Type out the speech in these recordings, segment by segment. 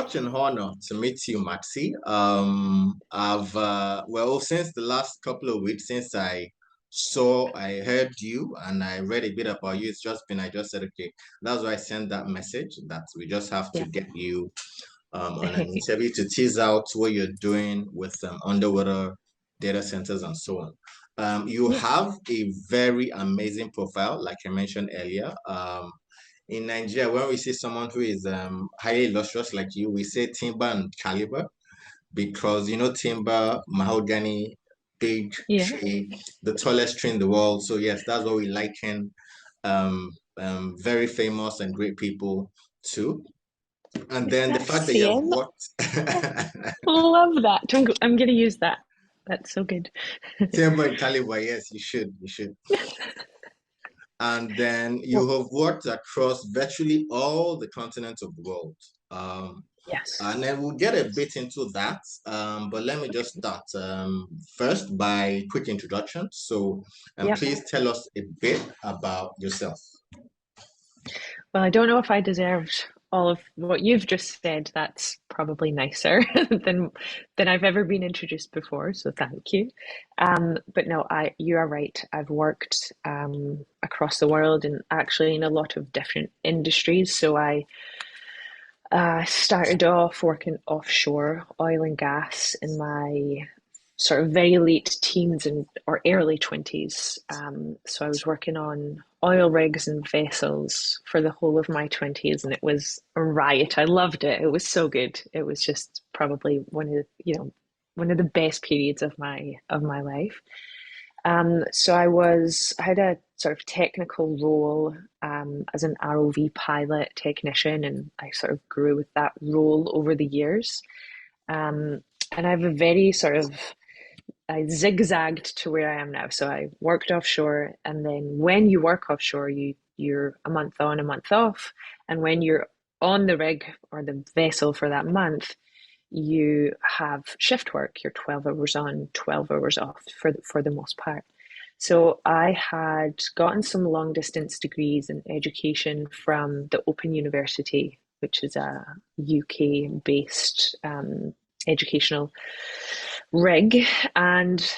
such an honor to meet you, Maxie. I've well, since the last couple of weeks, since I heard you and I read a bit about you, I just said, okay, that's why I sent that message that we just have to Yeah. get you on an interview to tease out what you're doing with underwater data centers and so on. You Yeah. have a very amazing profile, like I mentioned earlier. In Nigeria, when we see someone who is highly illustrious like you, we say timber and caliber because timber, mahogany, big Yeah. tree, the tallest tree in the world. So yes, that's what we liken very famous and great people to. And then the fact that you have CM. worked Love that. I'm gonna use that. That's so good. timber and caliber, yes, you should. And then you Well, have worked across virtually all the continents of the world. yes. And then we'll get a bit into that. But let me just start first by quick introduction. So, Yep. please tell us a bit about yourself. Well, I don't know if I deserved all of what you've just said. That's probably nicer than I've ever been introduced before, so thank you. But no, I you are right. I've worked across the world and actually in a lot of different industries. So I started off working offshore oil and gas in my sort of very late teens and or early 20s. So I was working on oil rigs and vessels for the whole of my 20s, and it was a riot. I loved it. It was so good. It was just probably one of the best periods of my life. So I had a sort of technical role as an ROV pilot technician, and I sort of grew with that role over the years. And I have a very sort of I zigzagged to where I am now. So I worked offshore, and then when you work offshore, you're a month on, a month off, and when you're on the rig or the vessel for that month, you have shift work. You're 12 hours on, 12 hours off for the most part. So I had gotten some long distance degrees in education from the Open University, which is a UK based educational rig, and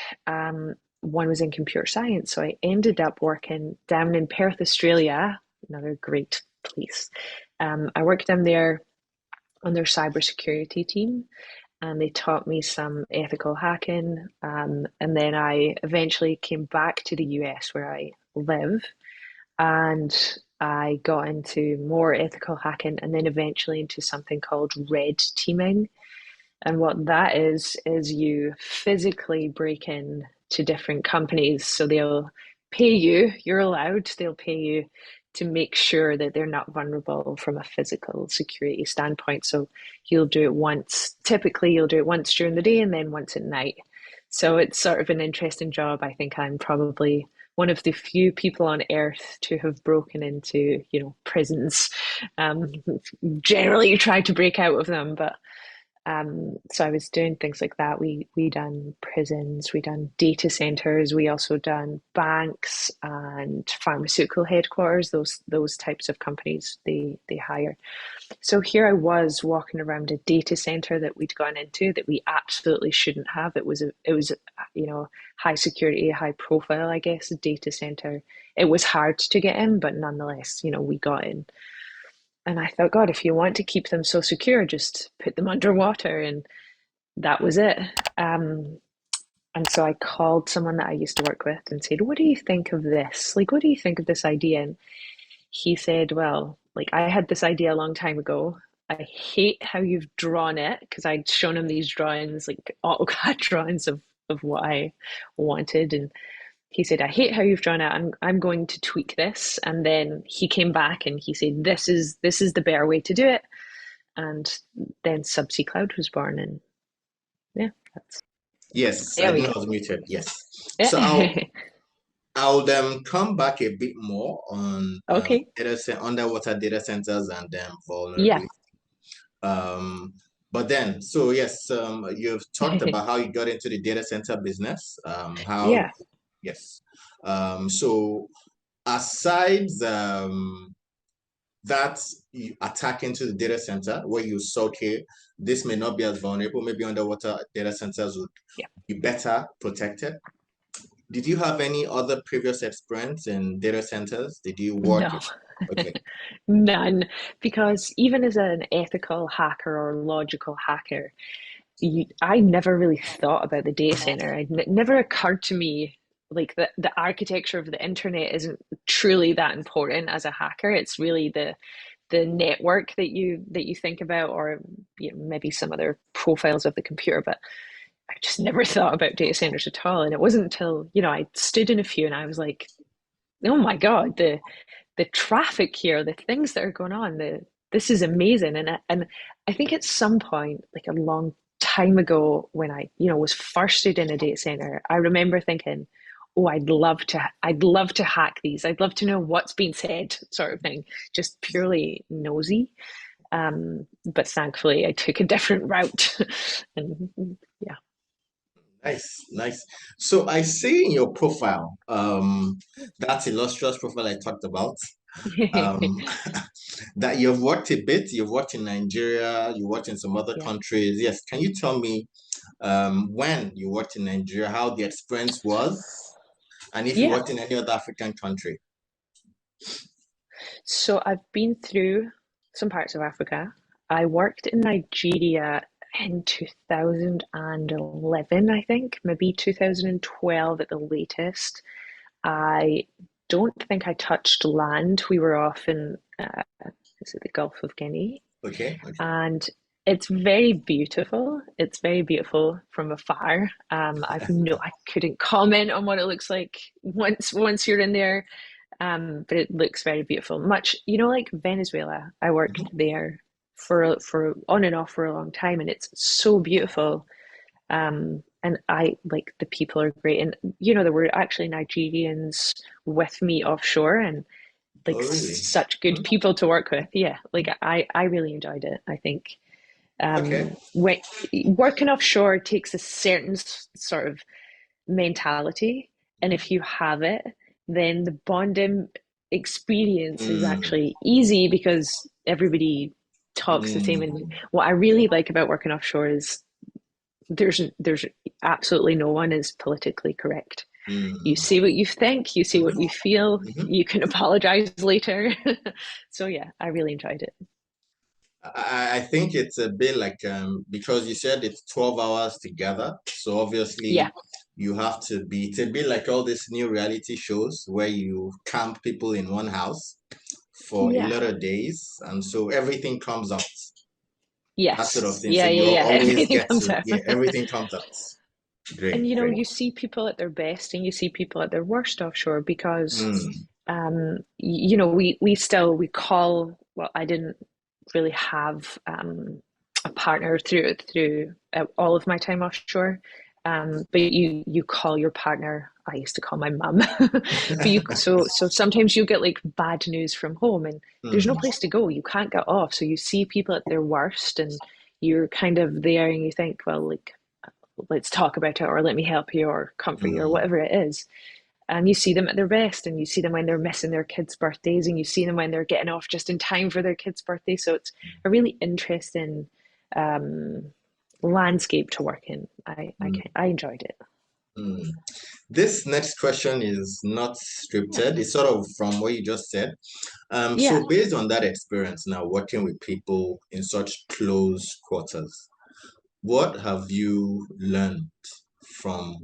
one was in computer science. So I ended up working down in Perth, Australia, another great place. I worked down there on their cybersecurity team, and they taught me some ethical hacking. And then I eventually came back to the US where I live, and I got into more ethical hacking, and then eventually into something called red teaming. And what that is you physically break in to different companies. So they'll pay you, you're allowed, they'll pay you to make sure that they're not vulnerable from a physical security standpoint. So you'll do it once, typically you'll do it once during the day and then once at night. So it's sort of an interesting job. I think I'm probably one of the few people on earth to have broken into, prisons. Um, Generally, you try to break out of them, but so I was doing things like that. We done prisons, we done data centers, we also done banks and pharmaceutical headquarters. Those types of companies they hire. So here I was walking around a data center that we'd gone into that we absolutely shouldn't have. It was high security, high profile, I guess, a data center. It was hard to get in, but nonetheless, we got in. And I thought, God, if you want to keep them so secure, just put them underwater. And that was it. Um, and so I called someone that I used to work with and said, what do you think of this? Like, what do you think of this idea? And he said, well, like, I had this idea a long time ago. I hate how you've drawn it because I'd shown him these drawings, like AutoCAD drawings of what I wanted. And he said, I hate how you've drawn it. I'm going to tweak this. And then he came back and he said, this is the better way to do it. And then Subsea Cloud was born, and yeah, that's Yes, I there we think I go. was muted. Yes. So Yeah. I'll come back a bit more on Okay. underwater data centers and Yeah. vulnerability. But then, so yes, you've talked about how you got into the data center business. Yeah. Yes. So aside that you attack into the data center where you saw, okay, this may not be as vulnerable. Maybe underwater data centers would Yeah. be better protected. Did you have any other previous experience in data centers? Did you work? No, Okay. none. Because even as an ethical hacker or logical hacker, I never really thought about the data center. It never occurred to me like the architecture of the internet isn't truly that important as a hacker. It's really the network that you think about, or maybe some other profiles of the computer. But I just never thought about data centers at all. And it wasn't until I stood in a few and I was like, oh my God, the traffic here, the things that are going on, this is amazing. And I think at some point, like a long time ago, when I was first in a data center, I remember thinking, oh, I'd love to hack these. I'd love to know what's being said, sort of thing. Just purely nosy. But thankfully, I took a different route, and yeah. Nice, nice. So I see in your profile, that illustrious profile I talked about, um, that you've worked a bit, you've worked in Nigeria, you worked in some other Yeah. countries. Yes, can you tell me when you worked in Nigeria, how the experience was, and if you Yeah. worked in any other African country? So I've been through some parts of Africa. I worked in Nigeria in 2011, I think, maybe 2012 at the latest. I don't think I touched land. We were off in, is it the Gulf of Guinea? Okay, okay. And it's very beautiful. It's very beautiful from afar. I couldn't comment on what it looks like once you're in there, but it looks very beautiful. Much, like Venezuela. I worked Mhm. there for on and off for a long time, and it's so beautiful. And I like the people are great, and there were actually Nigerians with me offshore, and like Oh, really? such good Mhm. people to work with. Yeah, like I really enjoyed it. I think Okay. when working offshore takes a certain sort of mentality. And Mhm. if you have it, then the bonding experience is Mm, actually easy because everybody talks the same. And mm, what I really like about working offshore is there's absolutely no one is politically correct. You mm. say what you think, you say what you Mhm, feel, mhm. you can apologize later. So yeah, I really enjoyed it. I think it's a bit like because you said it's 12 hours together. So Yeah. obviously you have to be it's a bit like all these new reality shows where you camp people in one house for a Yeah. lot of days. And so everything comes out, that sort of Yes. thing. So Yeah, you yeah, yeah. always Everything get comes to, out. yeah, everything comes out. Great, And great. you see people at their best and you see people at their worst offshore because Mm, we call, well, I didn't really have a partner through all of my time offshore. But you call your partner. I used to call my mum, but so sometimes you get like bad news from home, and there's no mm, place to go. You can't get off, so you see people at their worst, and you're kind of there, and you think, well, like let's talk about it, or let me help you, or comfort you, or mm, whatever it is. And you see them at their best, and you see them when they're missing their kids' birthdays, and you see them when they're getting off just in time for their kids' birthday. So it's a really interesting um, landscape to work in. mm, I enjoyed it. mm. This next question is not Yeah, scripted. It's sort of from what you just said. yeah. So based on that experience now working with people in such close quarters, what have you learned from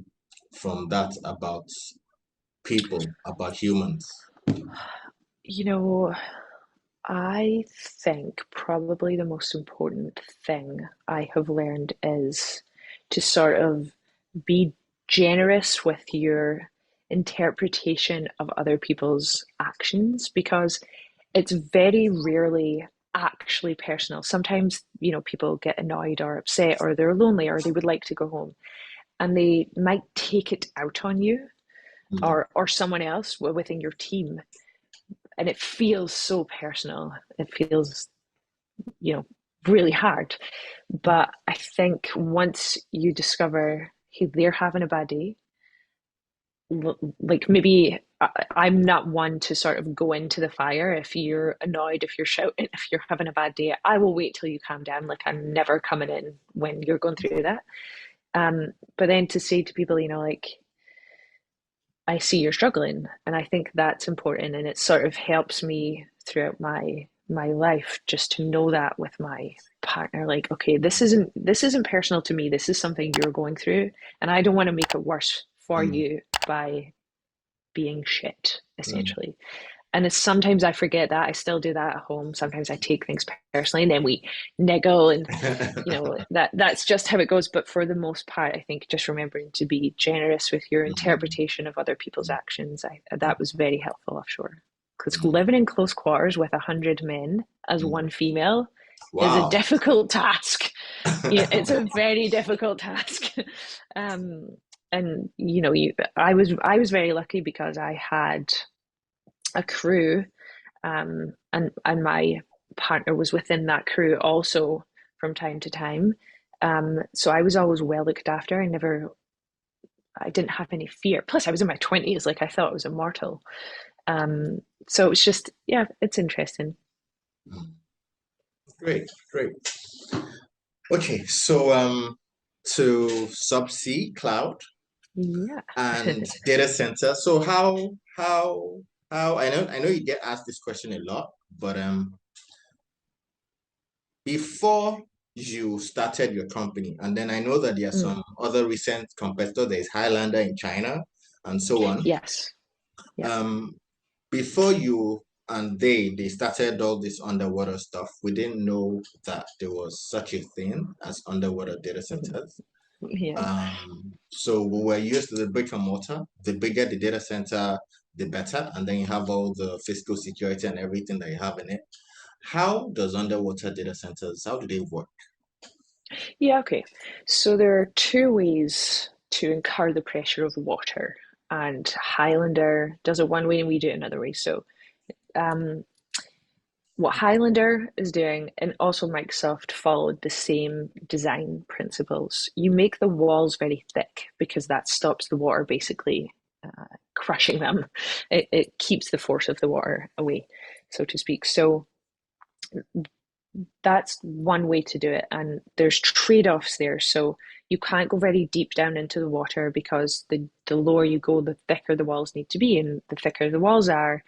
from that about people, about humans? You know, I think probably the most important thing I have learned is to sort of be generous with your interpretation of other people's actions because it's very rarely actually personal. Sometimes, people get annoyed or upset or they're lonely or they would like to go home and they might take it out on you Mm, or someone else within your team, and it feels so personal. It feels, you know, really hard. But I think once you discover, hey, they're having a bad day, like maybe I'm not one to sort of go into the fire. If you're annoyed, if you're shouting, if you're having a bad day, I will wait till you calm down. Like I'm never coming in when you're going through that. But then to say to people, like, I see you're struggling, and I think that's important, and it sort of helps me throughout my life just to know that with my partner, like, okay, this isn't personal to me. This is something you're going through, and I don't want to make it worse for Mm, you by being shit, mm. essentially. And it's, sometimes I forget that. I still do that at home. Sometimes I take things personally, and then we niggle, and that's just how it goes. But for the most part, I think just remembering to be generous with your Mm, interpretation of other people's actions, that was very helpful offshore. Because mm, living in close quarters with 100 men as mm. one female is a Wow. difficult task. Yeah, it's a very difficult task. um, and I was very lucky because I had a crew, and my partner was within that crew also from time to time. So I was always well looked after. I didn't have any fear. Plus, I was in my 20s, like I thought I was immortal. So it's just, yeah, it's interesting. Mm. Great, great. Okay, so to Subsea Cloud Yeah. and data center. So how I know you get asked this question a lot, but before you started your company, and then I know that there are Mm. some other recent competitors. There's Highlander in China and so on. Yes. Yeah. Um, before you and they started all this underwater stuff, we didn't know that there was such a thing as underwater data Mhm. centers. Yeah. So we were used to the brick and mortar. The bigger the data center, the better. And then you have all the physical security and everything that you have in it. How does underwater data centers, how do they work? Yeah. Okay. So there are two ways to incur the pressure of water, and Highlander does it one way and we do it another way. So, um, what Highlander is doing, and also Microsoft followed the same design principles. You make the walls very thick because that stops the water basically crushing them. It keeps the force of the water away, so to speak. So that's one way to do it. And there's trade-offs there. So you can't go very deep down into the water because the lower you go, the thicker the walls need to be. And the thicker the walls are,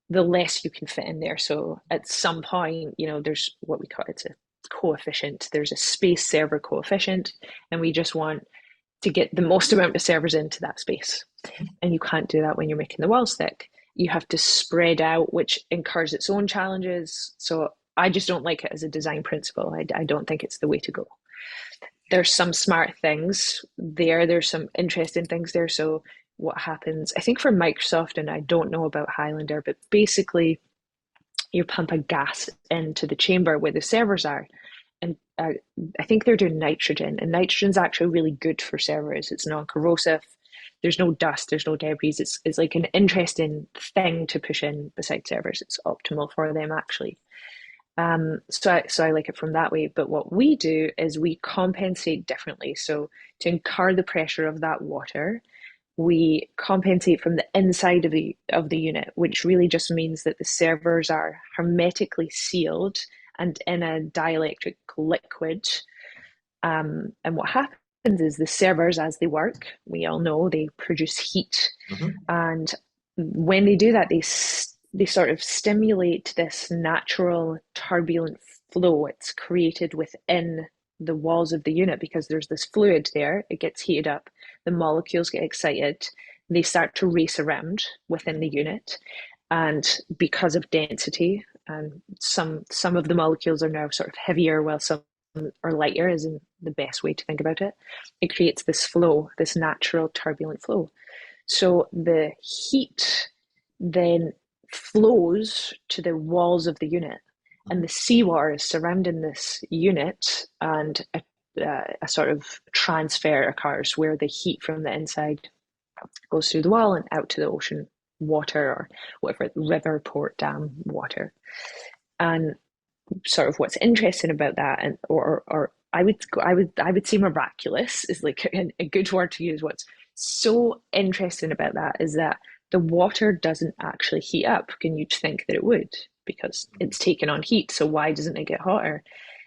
the less you can fit in there. So at some point, there's what we call, it's a coefficient. There's a space server coefficient, and we just want to get the most amount of servers into that space. And you can't do that when you're making the walls thick. You have to spread out, which incurs its own challenges. So I just don't like it as a design principle. I don't think it's the way to go. There's some smart things there. There's some interesting things there. So what happens, I think for Microsoft, and I don't know about Highlander, but basically you pump a gas into the chamber where the servers are. And I think they're doing nitrogen, and nitrogen's actually really good for servers. It's non-corrosive. There's no dust. There's no debris. It's like an interesting thing to push in beside servers. It's optimal for them actually. So I like it from that way. But what we do is we compensate differently. So to incur the pressure of that water, we compensate from the inside of the unit, which really just means that the servers are hermetically sealed and in a dielectric liquid. And what happens is the servers, as they work, we all know they produce heat, Mhm. and when they do that, they sort of stimulate this natural turbulent flow. It's created within the walls of the unit because there's this fluid there. It gets heated up, the molecules get excited, they start to race around within the unit, and because of density, and some of the molecules are now sort of heavier while some are lighter, is in the best way to think about it. It creates this flow, this natural turbulent flow. So the heat then flows to the walls of the unit, and the seawater is surrounding this unit, and a sort of transfer occurs where the heat from the inside goes through the wall and out to the ocean water, or whatever, river, port, dam water. And sort of what's interesting about that, and or I would say miraculous is like a good word to use. What's so interesting about that is that the water doesn't actually heat up. And you'd think that it would because it's taken on heat. So why doesn't it get hotter?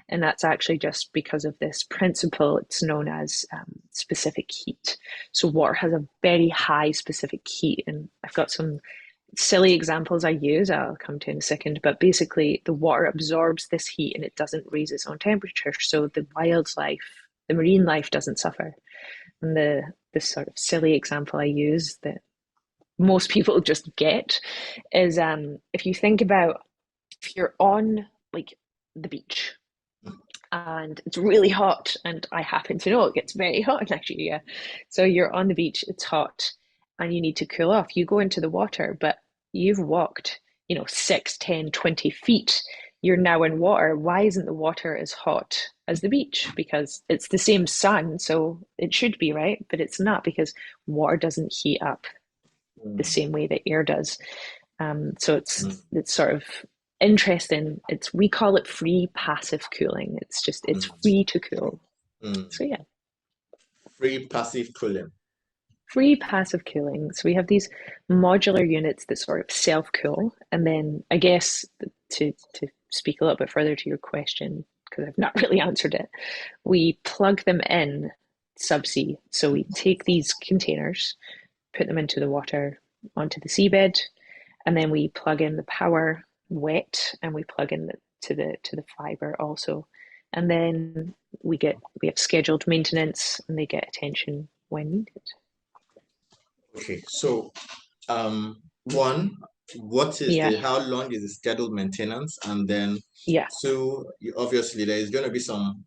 And that's actually just because of this principle. It's known as specific heat. So water has a very high specific heat. And I've got some silly examples I use, I'll come to in a second, but basically the water absorbs this heat and it doesn't raise its own temperature. So the wildlife, the marine life doesn't suffer. And this sort of silly example I use that most people just get is if you think about if you're on like the beach and it's really hot, and I happen to know it gets very hot in Nigeria. So you're on the beach, it's hot, and you need to cool off. You go into the water, but you've walked, 6, 10, 20 feet. You're now in water. Why isn't the water as hot as the beach? Because it's the same sun, so it should be, right? But it's not because water doesn't heat up the Mm, same way that air does. So it's mm, it's sort of interesting. We call it free passive cooling. It's mm, free to cool. mm. So yeah, Free passive cooling. free passive cooling. So we have these modular units that sort of self cool, and then I guess to speak a little bit further to your question because I've not really answered it, we plug them in subsea. So we take these containers, put them into the water onto the seabed, and then we plug in the power wet, and we plug in to the fiber also, and then we have scheduled maintenance, and they get attention when needed. Okay, so one, Yeah, how long is the scheduled maintenance? And then yeah, two, obviously there is going to be some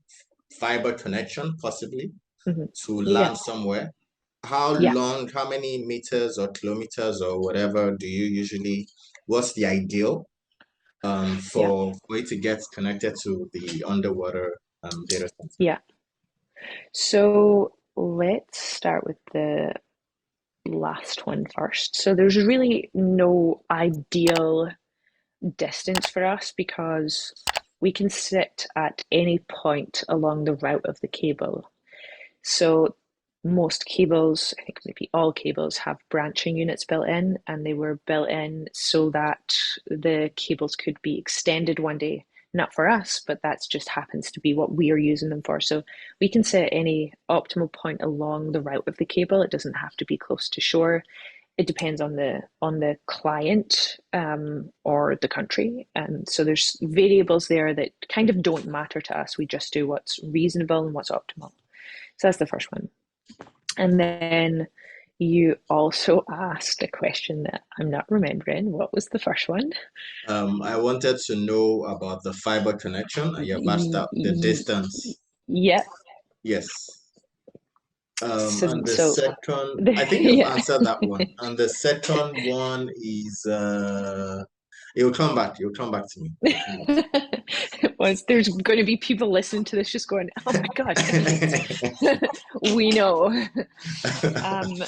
fiber connection possibly hmm, to yeah, land somewhere. How yeah, long, how many meters or kilometers or whatever do you usually, what's the ideal yeah, for it to get connected to the underwater data center? yeah. So let's start with the last one first. So there's really no ideal distance for us because we can sit at any point along the route of the cable. So most cables, I think maybe all cables, have branching units built in, and they were built in so that the cables could be extended one day. Not for us, but that just happens to be what we are using them for. So we can set any optimal point along the route of the cable. It doesn't have to be close to shore. It depends on the client or the country, and so there's variables there that kind of don't matter to us. We just do what's reasonable and what's optimal. So that's the first one. And then you also asked a question that I'm not remembering. What was the first one? I wanted to know about the fiber connection, and you've asked out the distance. Yeah. Yes. So, And the so second, I think you've yeah. answered that one. And the second one is it'll come back. You'll come back to me. It'll come back It was. There's going to be people listening to this just going, "Oh my God, idiots." to We know. me.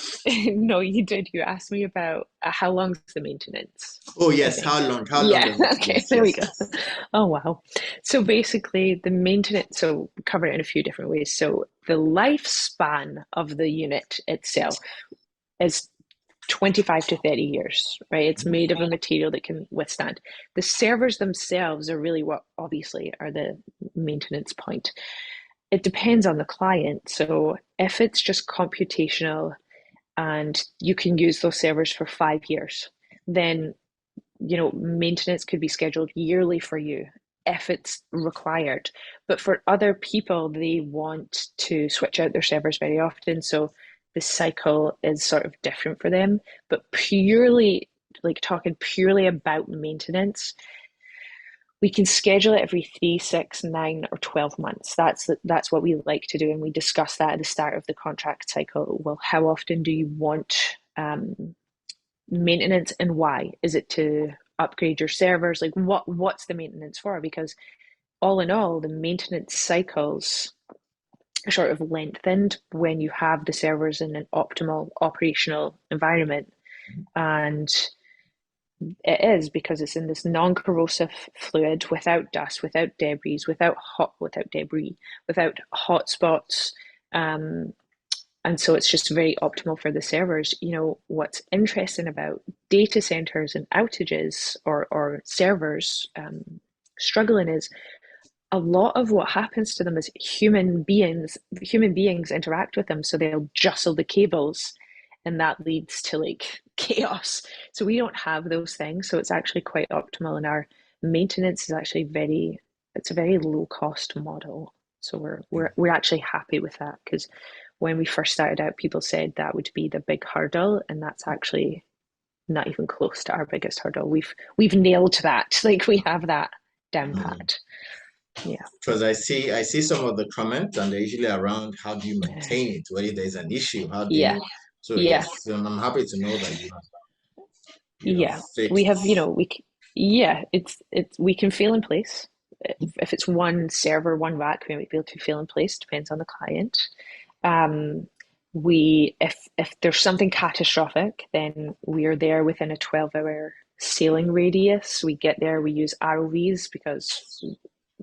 No, you did. You asked me about how long's the maintenance, Oh I yes, think. how long? How long Yeah, does it? okay, Yes, there we yes, go. yes. Oh, wow. So basically, the maintenance, so cover it in a few different ways. So the lifespan of the unit itself is 25 to 30 years, right? It's made of a material that can withstand. The servers themselves are really what obviously are the maintenance point. It depends on the client. So if it's just computational and you can use those servers for 5 years, then maintenance could be scheduled yearly for you if it's required. But for other people, they want to switch out their servers very often. So the cycle is sort of different for them. But purely, like talking purely about maintenance, we can schedule it every 3, 6, 9, or 12 months. That's what we like to do, and we discuss that at the start of the contract cycle. Well, how often do you want maintenance, and why? Is it to upgrade your servers? Like what's the maintenance for? Because all in all, the maintenance cycles are sort of lengthened when you have the servers in an optimal operational environment. And it is because it's in this non-corrosive fluid without dust, without debris, without hot spots, um, and so it's just very optimal for the servers. You know, what's interesting about data centers and outages or servers struggling is a lot of what happens to them is human beings interact with them, so they'll jostle the cables, and that leads to like chaos. So we don't have those things, so it's actually quite optimal, and our maintenance is actually it's a very low cost model. So we're actually happy with that, because when we first started out, people said that would be the big hurdle, and that's actually not even close to our biggest hurdle. We've nailed that. Like, we have that down pat. Yeah. Because I see some of the comments and they're usually around how do you maintain it? Whether there's an issue, how do Yeah. you? So Yeah. yes, I'm happy to know that you have Yeah. We have, fixed. yeah, it's we can fail in place. If it's one server, one rack, we might be able to fail in place, depends on the client. Um, if there's something catastrophic, then we are there within a 12-hour sailing radius. We get there, we use ROVs, because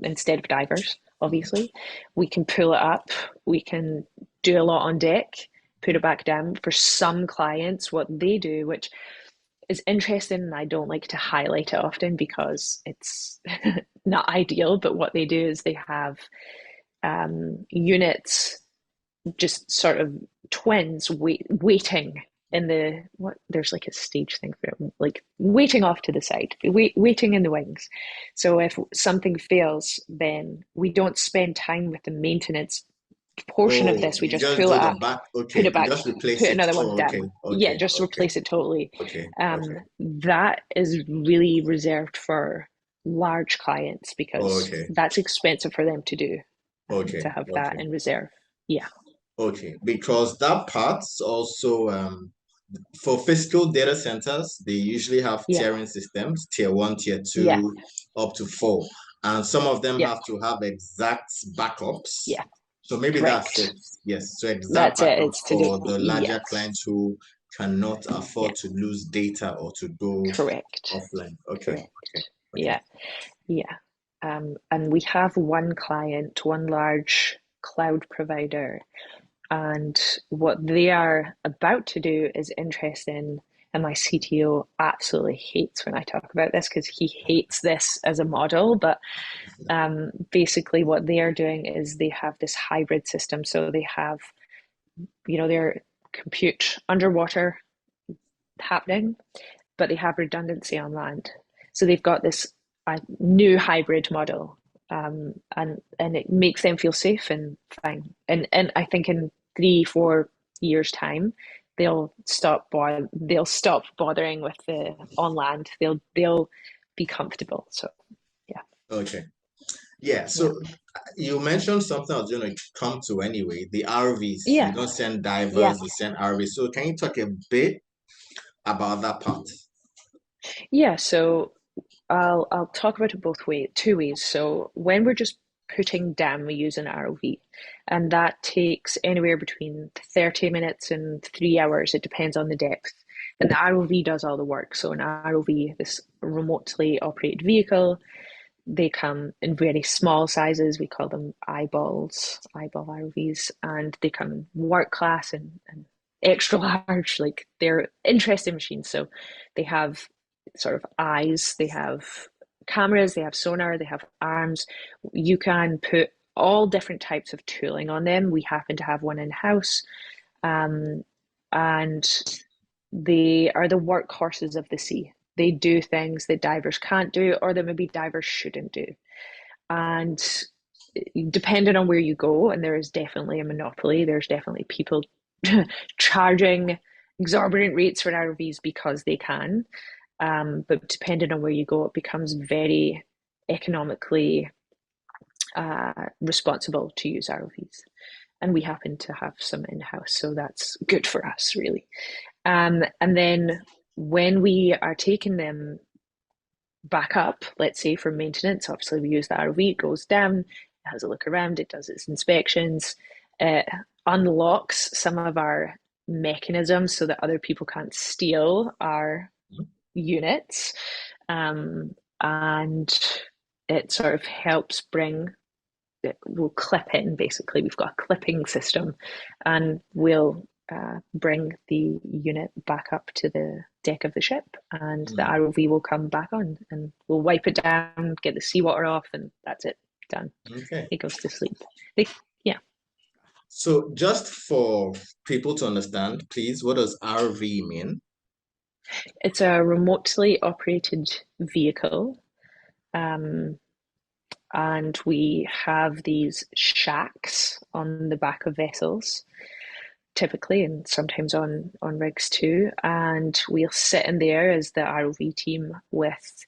instead of divers, obviously, we can pull it up, we can do a lot on deck, put it back down. For some clients, what they do, which is interesting, and I don't like to highlight it often because it's not ideal, but what they do is they have units, just sort of twins, waiting in the what there's like a stage thing for it, like waiting off to the side, waiting in the wings. So if something fails, then we don't spend time with the maintenance portion of Oh, this. We you just just pull it do the up, back. put Okay, it you back, just replace put it. another one Oh, okay, down. Yeah, okay, just okay, replace it totally. okay, okay, That is really reserved for large clients, because okay, that's expensive for them to do, okay, to have that okay, in reserve. Yeah. okay. Because that part's also for physical data centers, they usually have Yeah. tiering systems, tier one, tier Yeah. two, up to four. And some of them Yeah. have to have exact backups. Yeah. So maybe that's it. Correct. Yes. So exact That's it. backups It's to do. for the larger Yes. clients who cannot Yeah. afford to lose data or to go Correct. offline. Okay. Okay. Correct. Okay. Yeah. Yeah. And we have one client, one large cloud provider, and what they are about to do is interesting. And my CTO absolutely hates when I talk about this, because he hates this as a model. But basically, what they are doing is they have this hybrid system. So they have, their compute underwater happening, but they have redundancy on land. So they've got this new hybrid model, and it makes them feel safe and fine. And I think in 3-4 years time, they'll stop bothering with the on land. They'll be comfortable. So yeah. Okay. Yeah. Yeah. So you mentioned something I was going to come to anyway. The RVs. You Yeah. don't send Yeah. divers, you send RVs. So can you talk a bit about that part? Yeah. So I'll talk about it both ways, two ways. So when we're just putting down, we use an ROV, and that takes anywhere between 30 minutes and 3 hours. It depends on the depth. And the ROV does all the work. So an ROV, this remotely operated vehicle, they come in very small sizes. We call them eyeball ROVs, and they come in work class and extra large. Like, they're interesting machines. So they have sort of eyes, they have cameras, they have sonar, they have arms. You can put all different types of tooling on them. We happen to have one in house, um, and they are the workhorses of the sea. They do things that divers can't do, or that maybe divers shouldn't do. And depending on where you go, and there is definitely a monopoly, there's definitely people charging exorbitant rates for ROVs because they can. But depending on where you go, it becomes very economically responsible to use ROVs. And we happen to have some in house, so that's good for us, really. And then when we are taking them back up, let's say for maintenance, obviously we use the ROV, it goes down, it has a look around, it does its inspections, it unlocks some of our mechanisms so that other people can't steal our units. And it sort of helps bring we'll clip in basically. We've got a clipping system, and we'll bring the unit back up to the deck of the ship, and the Mm, ROV will come back on, and we'll wipe it down, get the seawater off, and that's it. Done. okay. It goes to sleep. They, yeah, So just for people to understand, please, what does RV mean? it's a remotely operated vehicle, um, and we have these shacks on the back of vessels typically, and sometimes on rigs too. And we'll sit in there as the ROV team with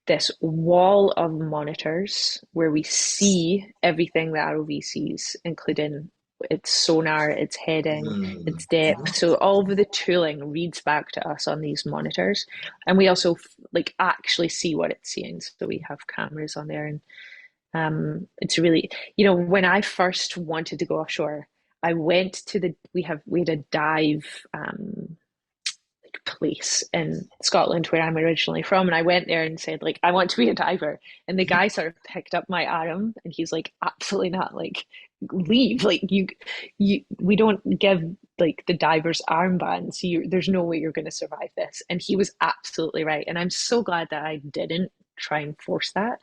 this wall of monitors where we see everything the ROV sees, including its sonar, its heading, Mm, its depth. So all of the tooling reads back to us on these monitors, and we also like actually see what it's seeing. So we have cameras on there, and it's really, when I first wanted to go offshore, I went to we had a dive place in Scotland where I'm originally from, and I went there and said like I want to be a diver, and the guy sort of picked up my arm and he's like absolutely not, like leave, like you we don't give like the divers armbands, there's no way you're going to survive this, and he was absolutely right, and I'm so glad that I didn't try and force that.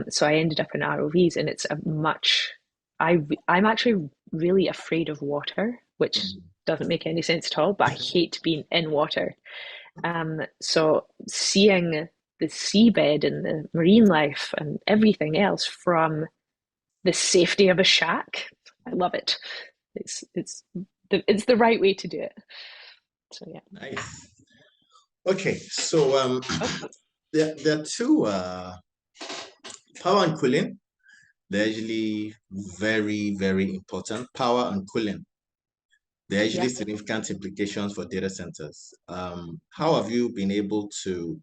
So I ended up in ROVs, and it's a much. I'm actually really afraid of water, which mm, doesn't make any sense at all. But I hate being in water. So seeing the seabed and the marine life and everything else from the safety of a shack, I love it. It's the right way to do it. So yeah. nice. Okay, so Oh there are two power and cooling. They're usually very, very important. Power and cooling. There are usually yeah. significant implications for data centers. How have you been able to?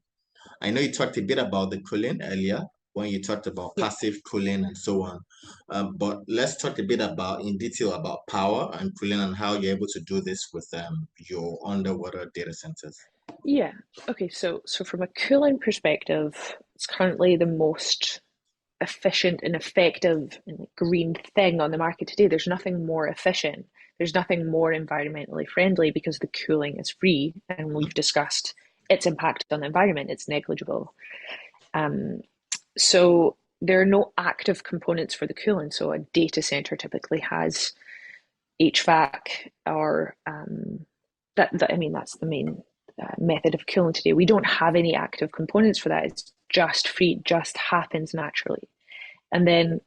I know you talked a bit about the cooling earlier when you talked about Yeah. passive cooling and so on. But let's talk a bit about in detail about power and cooling and how you're able to do this with your underwater data centers. Yeah. Okay. So from a cooling perspective, it's currently the most efficient and effective and green thing on the market today. There's nothing more efficient. There's nothing more environmentally friendly because the cooling is free, and we've discussed its impact on the environment. It's negligible. Um, so there are no active components for the cooling. So a data center typically has HVAC or I mean that's the main method of cooling today. We don't have any active components for that. It's just free. It just happens naturally. And then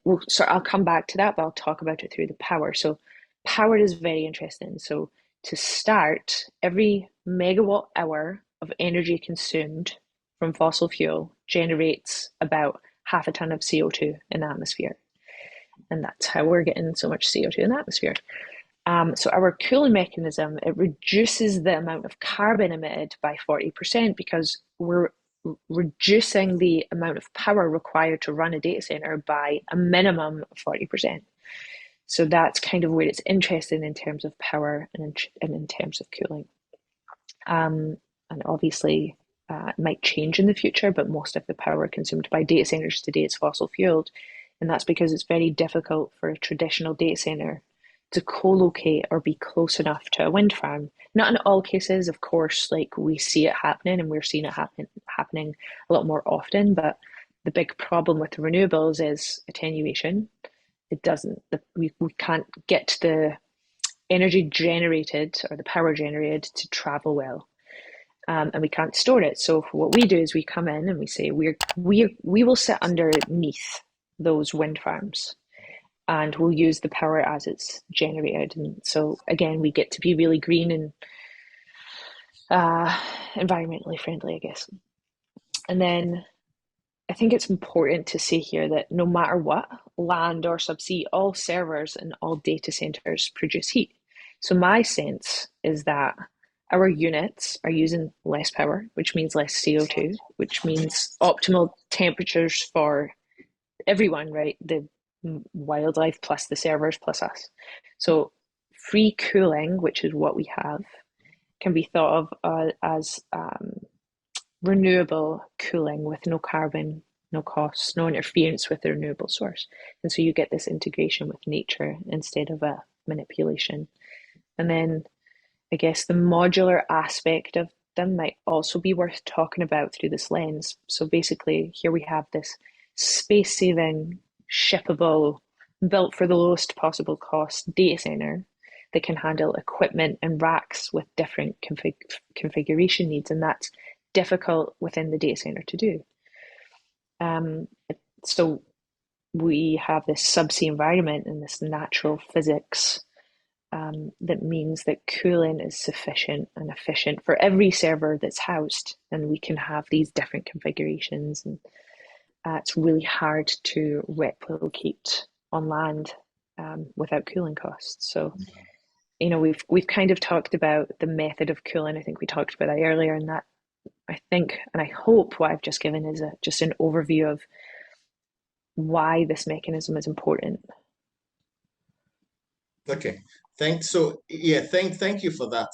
I'll come back to that, but I'll talk about it through the power. So power is very interesting. So to start, every megawatt hour of energy consumed from fossil fuel generates about half a ton of CO2 in the atmosphere. And that's how we're getting so much CO2 in the atmosphere. So our cooling mechanism, it reduces the amount of carbon emitted by 40% because we're reducing the amount of power required to run a data center by a minimum of 40%. So that's kind of where it's interesting in terms of power and in terms of cooling. And obviously, it might change in the future, but most of the power consumed by data centers today is fossil fueled. And that's because it's very difficult for a traditional data center to co-locate or be close enough to a wind farm. Not in all cases, of course, like we see it happening and we're seeing it happening a lot more often, but the big problem with the renewables is attenuation. It doesn't, we can't get the energy generated or the power generated to travel well. And we can't store it. So what we do is we come in and we say we will sit underneath those wind farms, and we'll use the power as it's generated. And so again, we get to be really green and environmentally friendly, I guess. And then I think it's important to say here that no matter what, land or subsea, all servers and all data centers produce heat. So my sense is that our units are using less power, which means less CO2, which means optimal temperatures for everyone, right? The wildlife plus the servers plus us. So free cooling, which is what we have, can be thought of as renewable cooling with no carbon no costs, no interference with the renewable source. And so you get this integration with nature instead of a manipulation. And then I guess the modular aspect of them might also be worth talking about through this lens. So basically, here we have this space saving, shippable, built for the lowest possible cost data center that can handle equipment and racks with different configuration needs. And that's difficult within the data center to do. Um, so we have this subsea environment and this natural physics that means that cooling is sufficient and efficient for every server that's housed, and we can have these different configurations. And it's really hard to replicate on land without cooling costs. So, we've kind of talked about the method of cooling. I think we talked about that earlier, and that I think, and I hope what I've just given is just an overview of why this mechanism is important. Okay. Thank you for that.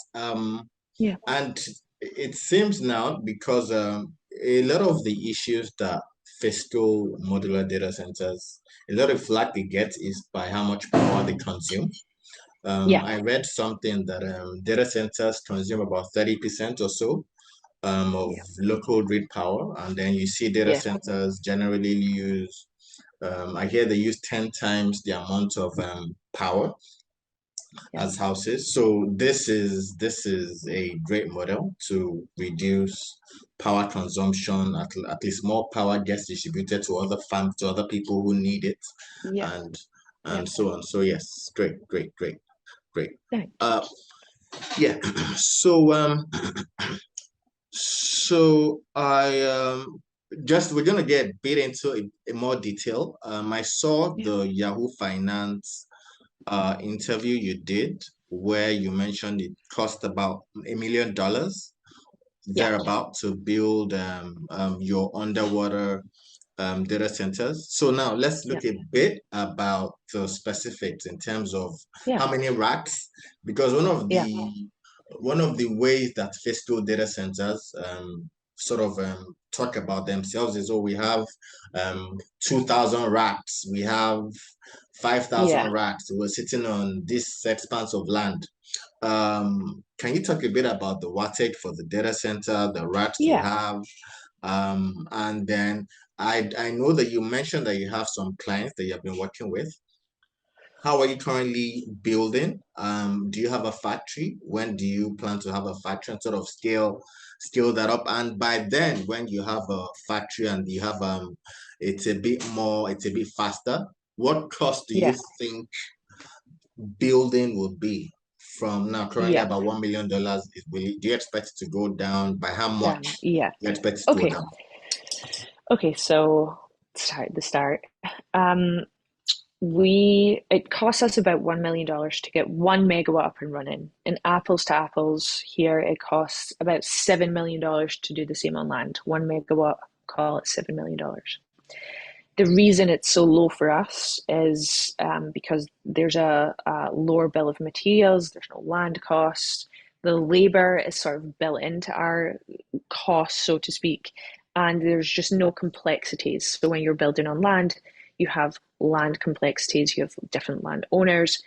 Yeah, And it seems now because a lot of the issues that physical modular data centers, a lot of flack they get is by how much power they consume. yeah, I read something that data centers consume about 30% or so of yeah, local grid power, and then you see data yeah, centers generally use. I hear they use 10 times the amount of power yeah, as houses. So this is a great model to reduce power consumption. At least more power gets distributed to other farms, to other people who need it, yeah, and yeah. and so on. So yes, great, great, great, great. Thanks. Uh, yeah. So so I just we're gonna get a bit into a more detail. I saw Yeah, the Yahoo Finance interview you did where you mentioned it cost about $1 million yeah, thereabout to build your underwater data centers. So now let's yeah, look a bit about the specifics in terms of yeah, how many racks, because yeah, one of the ways that physical data centers sort of talk about themselves is, oh, we have 2,000 racks, we have 5,000 yeah, racks, we're sitting on this expanse of land. Can you talk a bit about the wattage for the data center, the racks you yeah, have? And then I know that you mentioned that you have some clients that you have been working with. How are you currently building? Do you have a factory? When do you plan to have a factory and sort of scale that up? And by then, when you have a factory and you have it's a bit faster. What cost do you yeah, think building will be from now currently yeah. about $1 million? Do you expect it to go down? By how much Damn, yeah. do you expect it to go Okay, down? okay. So start the start. Um, we it costs us about $1 million to get 1 megawatt up and running. In apples to apples, here it costs about $7 million to do the same on land. 1 megawatt, call it $7 million. The reason it's so low for us is because there's a lower bill of materials, there's no land costs, the labor is sort of built into our costs, so to speak, and there's just no complexities. So when you're building on land, you have land complexities, you have different land owners.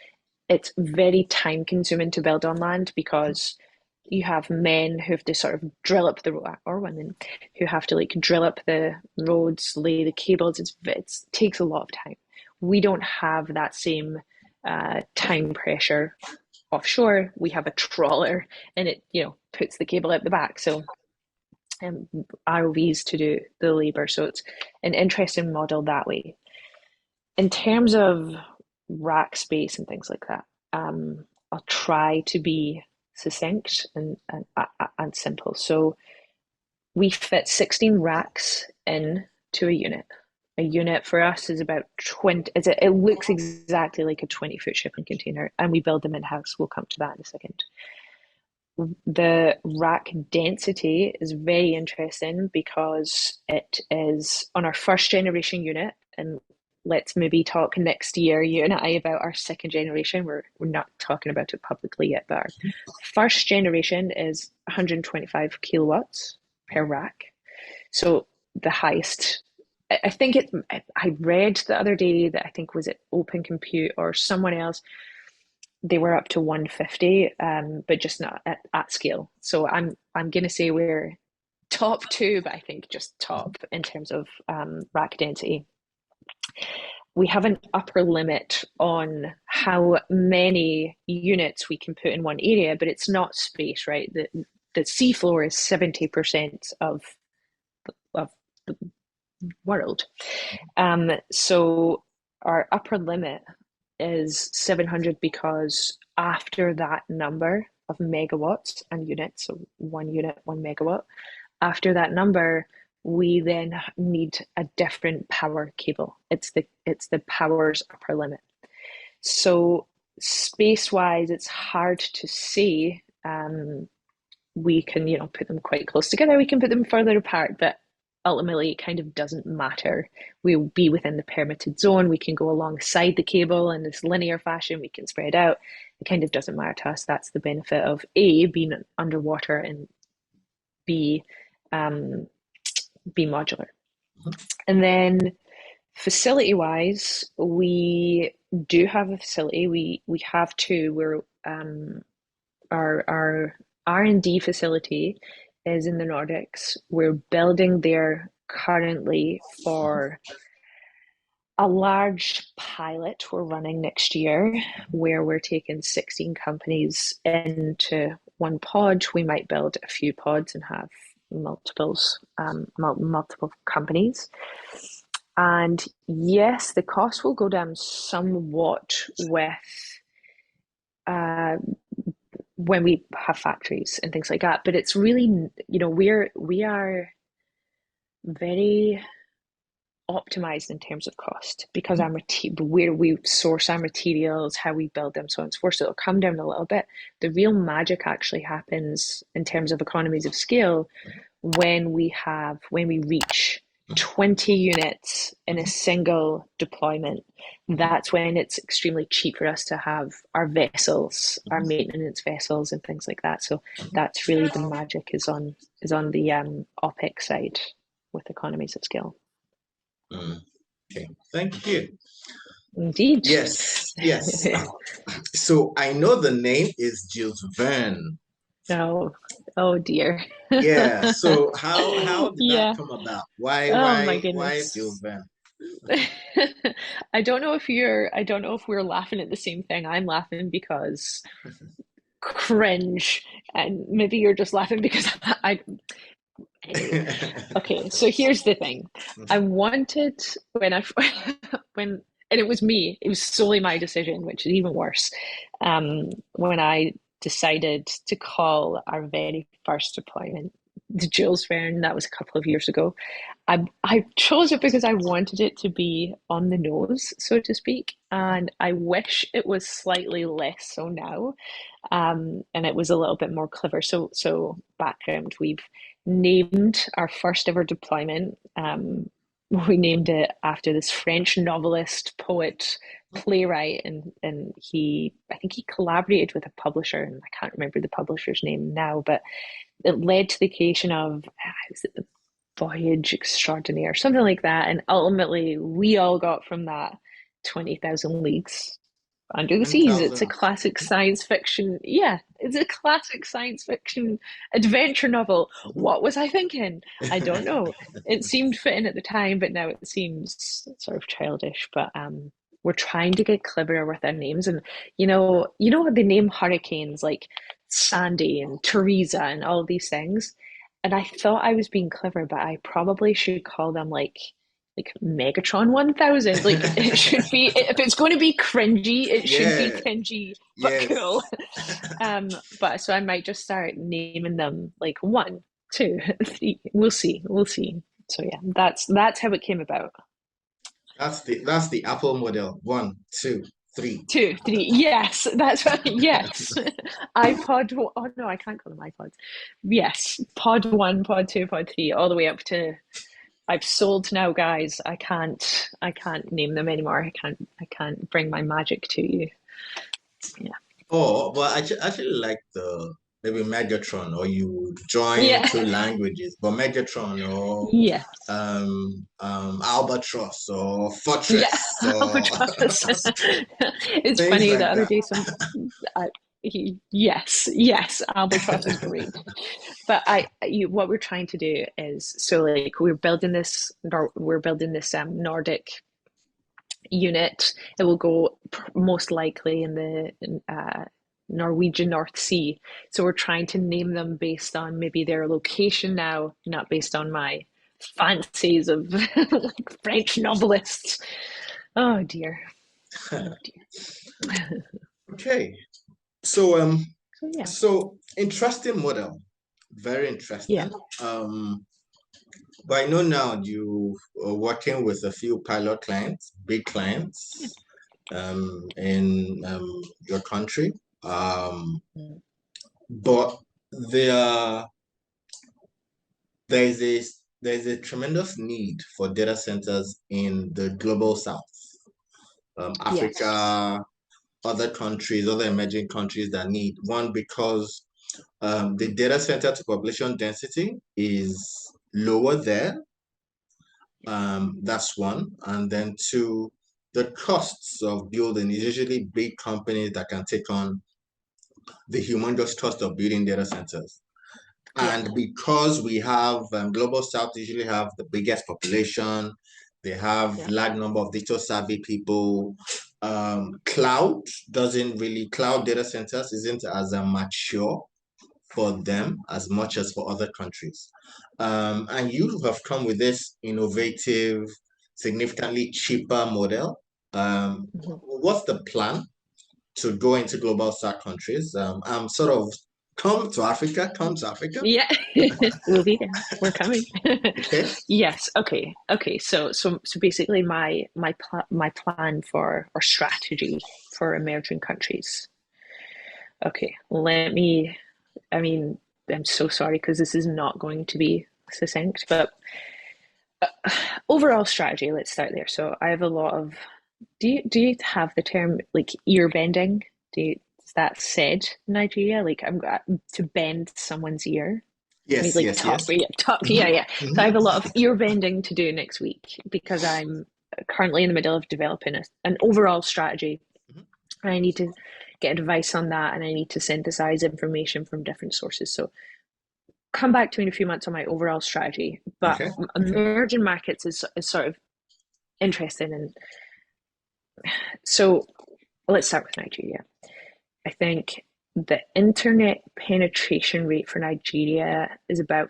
It's very time consuming to build on land because you have men who have to sort of drill up the or women who have to like drill up the roads, lay the cables. It takes a lot of time. We don't have that same time pressure offshore. We have a trawler, and it puts the cable out the back. So ROVs to do the labor. So it's an interesting model that way. In terms of rack space and things like that, I'll try to be succinct and simple. So we fit 16 racks in to a unit. A unit for us is about 20. It looks exactly like a 20-foot shipping container, and we build them in house. We'll come to that in a second. The rack density is very interesting because it is on our first generation unit, and let's maybe talk next year, you and I, about our second generation. We're not talking about it publicly yet, but our first generation is 125 kilowatts per rack. So the highest I think I read the other day that I think was it Open Compute or someone else, they were up to 150, but just not at scale. So I'm gonna say we're top two, but I think just top in terms of rack density. We have an upper limit on how many units we can put in one area, but it's not space, right? The seafloor is 70% of the world. So our upper limit is 700 because after that number of megawatts and units, so 1 unit, 1 megawatt, after that number, we then need a different power cable. It's the power's upper limit. So space wise, it's hard to say. We can, put them quite close together. We can put them further apart, but ultimately it kind of doesn't matter. We'll be within the permitted zone. We can go alongside the cable in this linear fashion. We can spread out. It kind of doesn't matter to us. That's the benefit of A, being underwater, and B, be modular. And then facility wise, we do have a facility. We have two. We're our R&D facility is in the Nordics. We're building there currently for a large pilot we're running next year, where we're taking 16 companies into one pod. We might build a few pods and have multiple companies. And yes, the cost will go down somewhat with when we have factories and things like that. But it's really, we are very optimized in terms of cost because where we source our materials, how we build them, so on and so forth. So it'll come down a little bit. The real magic actually happens in terms of economies of scale when we reach 20 units in a single deployment. That's when it's extremely cheap for us to have our vessels, our maintenance vessels and things like that. So that's really the magic is on the OpEx side with economies of scale. Okay, thank you. Indeed. Yes. So I know the name is Jules Verne. Oh dear. Yeah. So how did that Yeah. come about? Why Oh my why why Jules goodness. Verne? I don't know if we're laughing at the same thing. I'm laughing because cringe, and maybe you're just laughing because I anyway. Okay, so here's the thing. I wanted when I when and it was me. It was solely my decision, which is even worse. When I decided to call our very first deployment the Jules Verne, that was a couple of years ago. I chose it because I wanted it to be on the nose, so to speak, and I wish it was slightly less so now, and it was a little bit more clever. So background: we've named our first ever deployment. We named it after this French novelist, poet, playwright, and I think he collaborated with a publisher, and I can't remember the publisher's name now, but it led to the creation of was it the Voyage Extraordinaire, something like that, and ultimately we all got from that 20,000 Leagues Under the Seas. It's a 10,000. classic science fiction. Yeah, it's a classic science fiction adventure novel. What was I thinking? I don't know. It seemed fitting at the time, but now it seems sort of childish. But we're trying to get cleverer with our names, and they name hurricanes like Sandy and Teresa and all of these things. And I thought I was being clever, but I probably should call them like Megatron 1000. Like it should be, if it's going to be cringy, it should be Yeah. cringy but Yes. cool. But so I might just start naming them like 1, 2, 3. We'll see. We'll see. So yeah, that's how it came about. That's the Apple model. 1, 2, 3. 2, 3. Yes, that's right. Yes. iPod. Oh no, I can't call them iPods. Yes. Pod 1, Pod 2, Pod 3, all the way up to I've sold now, guys. I can't name them anymore. I can't bring my magic to you. Yeah. Oh, but I actually like the maybe Megatron, or you would join Yeah. two languages, but Megatron or Yes. Albatross or Yeah. Fortress or Albatross. It's things funny the like other that. day yes, yes, albatross is great. But what we're trying to do is, so like we're building this Nordic unit. It will go most likely in the Norwegian North Sea. So we're trying to name them based on maybe their location now, not based on my fancies of like French novelists. Oh dear. Oh dear. Okay. So So yeah. so interesting model. Very Yeah. interesting. But I know now you are working with a few pilot clients, big Yeah. clients, in your country. Mm. But there there's a there's a tremendous need for data centers in the global south, Yes. Africa, other countries, other emerging countries that need one because the data center to population density is lower there. That's one. And then two, the costs of building is usually big companies that can take on the humongous cost of building data centers. Yeah. And because we have Global South usually have the biggest population, they have Yeah. large number of digital savvy people. Cloud data centers isn't as mature for them as much as for other countries. And you have come with this innovative, significantly cheaper model. Mhm. What's the plan to go into global south countries? I'm sort of come to Africa. Yeah. We'll be there. We're coming. Okay. Yes. Okay. Okay. So basically, my plan for or strategy for emerging countries. Okay. Let me. I mean, I'm so sorry because this is not going to be succinct, but overall strategy. Let's start there. So I have a lot of. Do you have the term like ear bending? Is that said in Nigeria? Like I'm to bend someone's ear. Maybe Yes, like yes, top, yes. yeah, top, yeah, Mhm, yeah. So I have mhm. a lot of ear bending to do next week because I'm currently in the middle of developing an overall strategy. Mhm. And I need to get advice on that, and I need to synthesize information from different sources. So come back to me in a few months on my overall strategy. But Okay, okay. emerging markets is sort of interesting, and so let's start with Nigeria. I think the internet penetration rate for Nigeria is about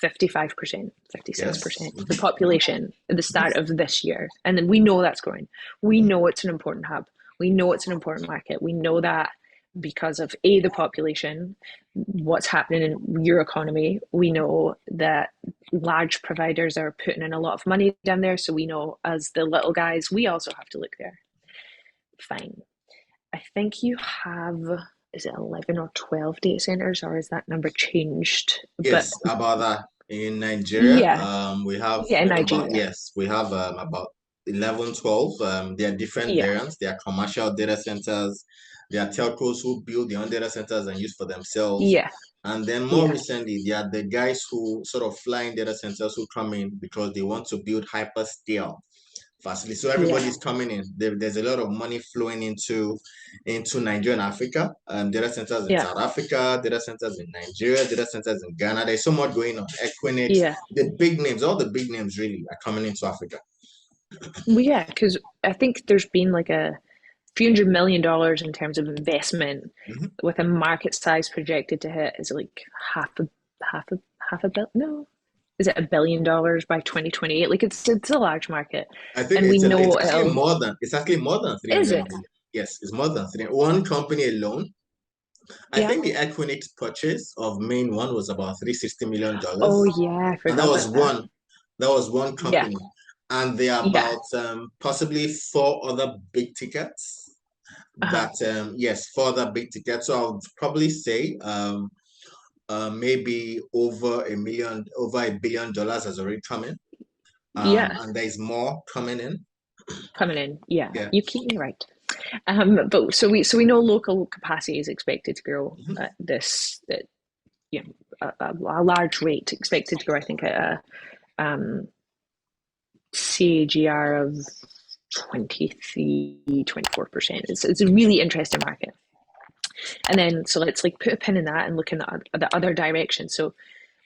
55%, Yes. 56% of the Mhm, mhm, population at the mhm. start of this year. And then we know that's growing. We know it's an important hub. We know it's an important market. We know that because of A, the population, what's happening in your economy. We know that large providers are putting in a lot of money down there. So we know as the little guys, we also have to look there. Fine. I think you have, is it 11 or 12 data centers, or is that number changed? But Yes, about that. In Nigeria, yeah, we have yeah, in about, Nigeria. yes, we have about 11, 12. There are different Yeah, variants. There are commercial data centers. There are telcos who build their own data centers and use for themselves. yeah, And then more yeah, recently, there are the guys who sort of fly in data centers who come in because they want to build hyperscale facility. So yeah, everybody's coming in. There's a lot of money flowing into Nigeria and Africa. Data centers in yeah, South Africa, data centers in Nigeria, data centers in Ghana. There's so much going on. Equinix, yeah. the big names, all the big names really are coming into Africa. Well, yeah, because I think there's been like a few $100 million in terms of investment Mhm. with a market size projected to hit is like half a, half a bill. No, is it $1 billion by 2028? Like it's a large market, I think and we it's know actually it'll. more than Is 300 it? billion. Yes, it's more than three. One company alone. I Yeah. think the Equinix purchase of main one was about $360 million. Oh yeah, I And that forgot was about that. one Yeah, company. And there are yeah. about possibly four other big tickets Uh-huh. that yes, four other big tickets. So I would probably say maybe over $1 billion has already come in. Yeah, And there's more coming in. coming in. Yeah, Yeah. you keep me right. But so we know local capacity is expected to grow Mhm. at this, you know, a large rate, expected to grow, I think, at a CAGR of 23, 24%. It's a really interesting market. And then, so let's like put a pin in that and look in the other direction. So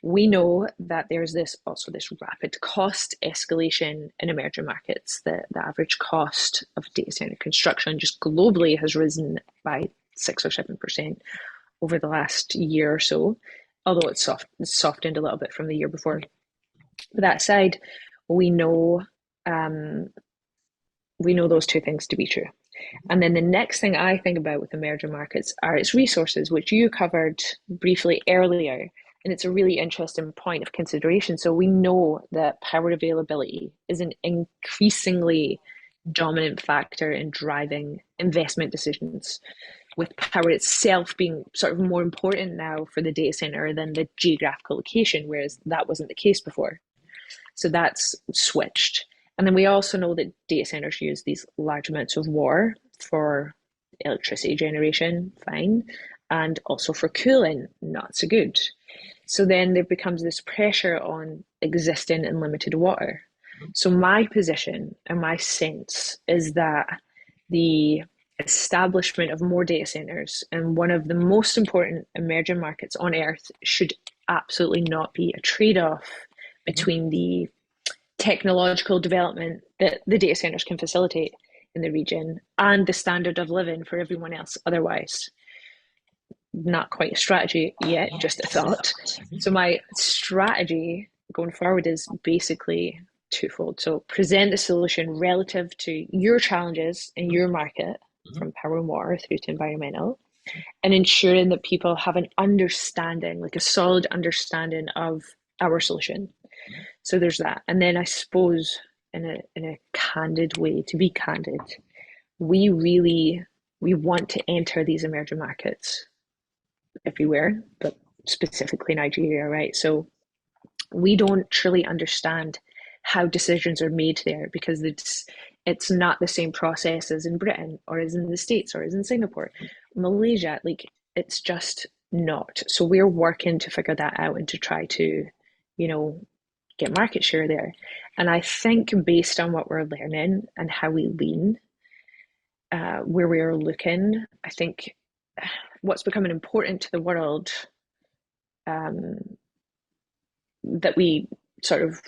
we know that there's this rapid cost escalation in emerging markets. The average cost of data center construction just globally has risen by 6 or 7% over the last year or so, although it's softened a little bit from the year before. But that aside, we know um, we know those two things to be true. And then the next thing I think about with emerging markets are its resources, which you covered briefly earlier. And it's a really interesting point of consideration. So we know that power availability is an increasingly dominant factor in driving investment decisions, with power itself being sort of more important now for the data center than the geographical location, whereas that wasn't the case before. So that's switched. And then we also know that data centers use these large amounts of water for electricity generation, fine, and also for cooling, not so good. So then there becomes this pressure on existing and limited water. So my position and my sense is that the establishment of more data centers in one of the most important emerging markets on earth should absolutely not be a trade-off Mhm. between the technological development that the data centers can facilitate in the region and the standard of living for everyone else otherwise. Not quite a strategy yet, just a thought. So my strategy going forward is basically twofold. So present the solution relative to your challenges in your market, Mhm. from power and water through to environmental, and ensuring that people have an understanding, like a solid understanding of our solution. So there's that. And then I suppose in a candid way, to be candid, we really we want to enter these emerging markets everywhere, but specifically Nigeria, right? So we don't truly understand how decisions are made there because it's not the same process as in Britain or as in the States or as in Singapore, Malaysia. Like it's just not. So we're working to figure that out and to try to, you know, get market share there. And I think based on what we're learning and how we lean, where we're looking, I think what's becoming important to the world, um, that we sort of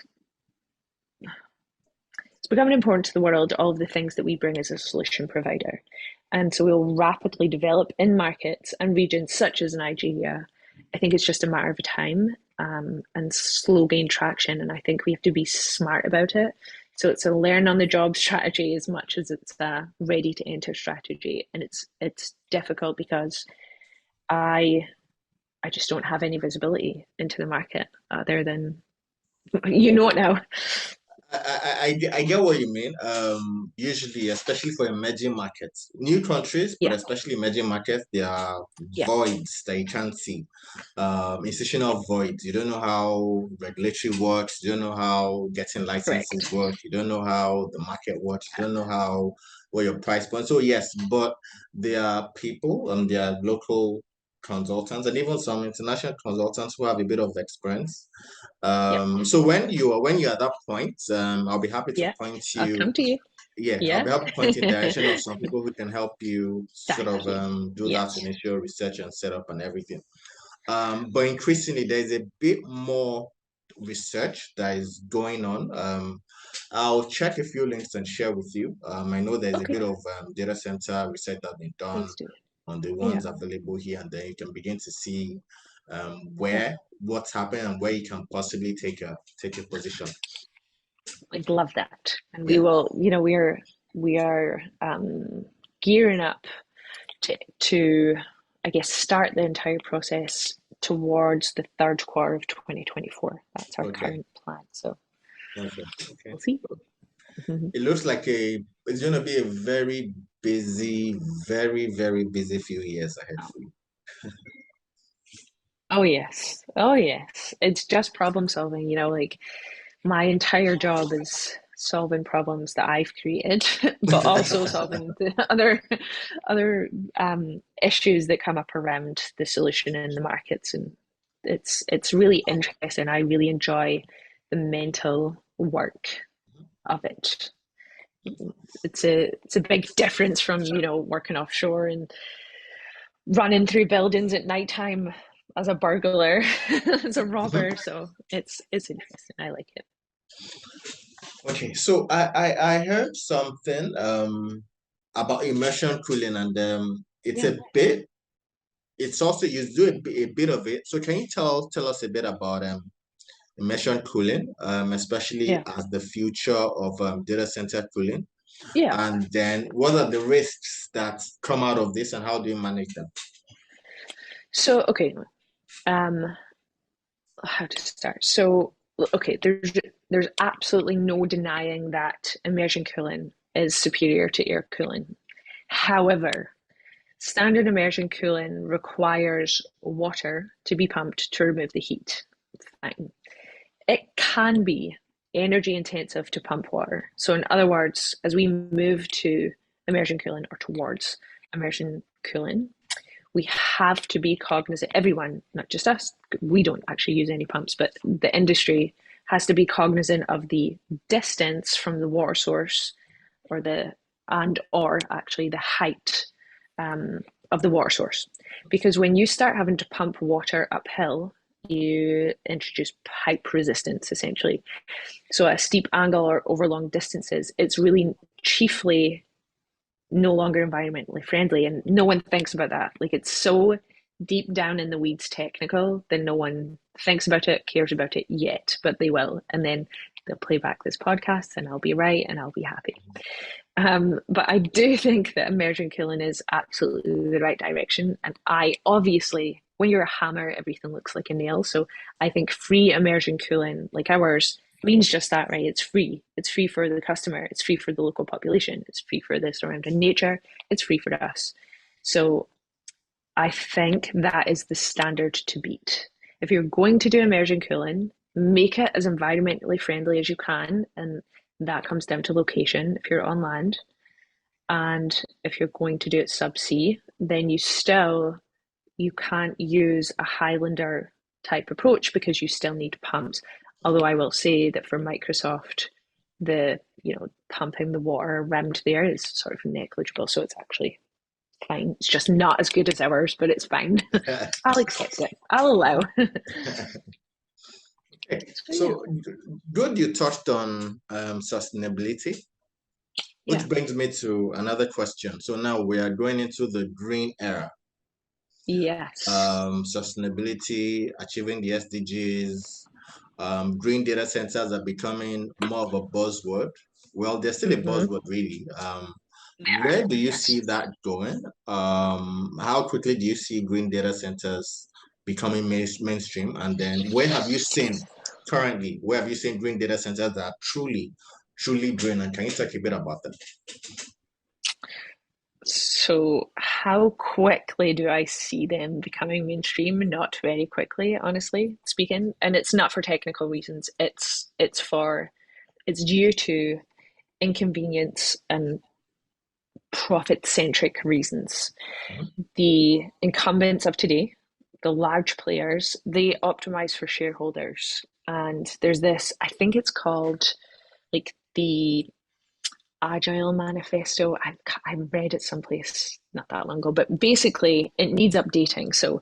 it's becoming important to the world, all of the things that we bring as a solution provider. And so we'll rapidly develop in markets and regions such as Nigeria. I think it's just a matter of time, and slow gain traction. And I think we have to be smart about it. So it's a learn on the job strategy as much as it's a ready to enter strategy. And it's difficult because I I just don't have any visibility into the market other than you know it now. I get what you mean. Usually, especially for emerging markets, new countries, but Yeah, especially emerging markets, there are yeah, voids that you can't see. Institutional voids. You don't know how regulatory works. You don't know how getting licenses correct. work. You don't know how the market works. You don't know how what your price point. So yes, but there are people and there are local consultants and even some international consultants who have a bit of experience. Yep. So when you're at that point, I'll be happy to Yeah, point I'll you. come to you. Yeah, I'll Yeah. be happy to point in the direction of some people who can help you sort Thank of you. do that Yes. initial research and setup and everything. But increasingly, there's a bit more research that is going on. I'll check a few links and share with you. I know there's a Okay. bit of data center research that's been done Please do. on the Yeah. ones available here, and then you can begin to see Yeah. where what's happening and where you can possibly take a position. I'd love that. And we Yeah. will, we are gearing up to I guess start the entire process towards the third quarter of 2024. That's our Okay. current plan. So Okay. Okay. we'll see. It looks like it's gonna be a very busy, very, very busy few years ahead for you. Oh yes. Oh yes. It's just problem solving, like my entire job is solving problems that I've created, but also solving the other issues that come up around the solution in the markets. And it's really interesting. I really enjoy the mental work of it. It's a big difference from, working offshore and running through buildings at nighttime as a burglar, as a robber. So it's interesting. I like it. Okay, so I heard something about immersion cooling, and Yeah. it's also you do a bit of it. So can you tell us a bit about immersion cooling, especially Yeah. as the future of data center cooling? Yeah. And then what are the risks that come out of this and how do you manage them? So, okay, um, how to start? So, okay, there's absolutely no denying that immersion cooling is superior to air cooling. However, standard immersion cooling requires water to be pumped to remove the heat. Fine. It can be energy intensive to pump water. So, in other words, as we move to immersion cooling or towards immersion cooling, we have to be cognizant, everyone, not just us, we don't actually use any pumps, but the industry has to be cognizant of the distance from the water source or actually the height of the water source. Because when you start having to pump water uphill, you introduce pipe resistance essentially. So a steep angle or over long distances, it's really chiefly no longer environmentally friendly, and no one thinks about that. Like, it's so deep down in the weeds technical that no one thinks about it, cares about it yet, but they will. And then they'll play back this podcast and I'll be right and I'll be happy. But I do think that immersion cooling is absolutely the right direction. And I obviously, when you're a hammer, everything looks like a nail. So I think free immersion cooling, like ours, means just that, right? It's free. It's free for the customer. It's free for the local population. It's free for the surrounding nature. It's free for us. So I think that is the standard to beat. If you're going to do immersion cooling, make it as environmentally friendly as you can. And that comes down to location if you're on land. And if you're going to do it subsea, then you can't use a Highlander type approach because you still need pumps. Although I will say that for Microsoft, the pumping the water around there is sort of negligible, so it's actually fine. It's just not as good as ours, but it's fine. I'll accept it. I'll allow. Okay, So yeah, so good you touched on sustainability, yeah. which brings me to another question. So now we are going into the green era. Yes. Sustainability, achieving the SDGs, green data centers are becoming more of a buzzword. Well, they're still a Mm-hmm. buzzword, really. Yeah. Where do you see Yes. that going? How quickly do you see green data centers becoming mainstream? And then where have you seen green data centers that are truly green? And can you talk a bit about them? So how quickly do I see them becoming mainstream? Not very quickly, honestly speaking. And it's not for technical reasons. It's due to inconvenience and profit centric reasons. The incumbents of today, the large players, they optimize for shareholders. And there's this, I think it's called like the Agile Manifesto. I read it someplace not that long ago, but basically it needs updating. So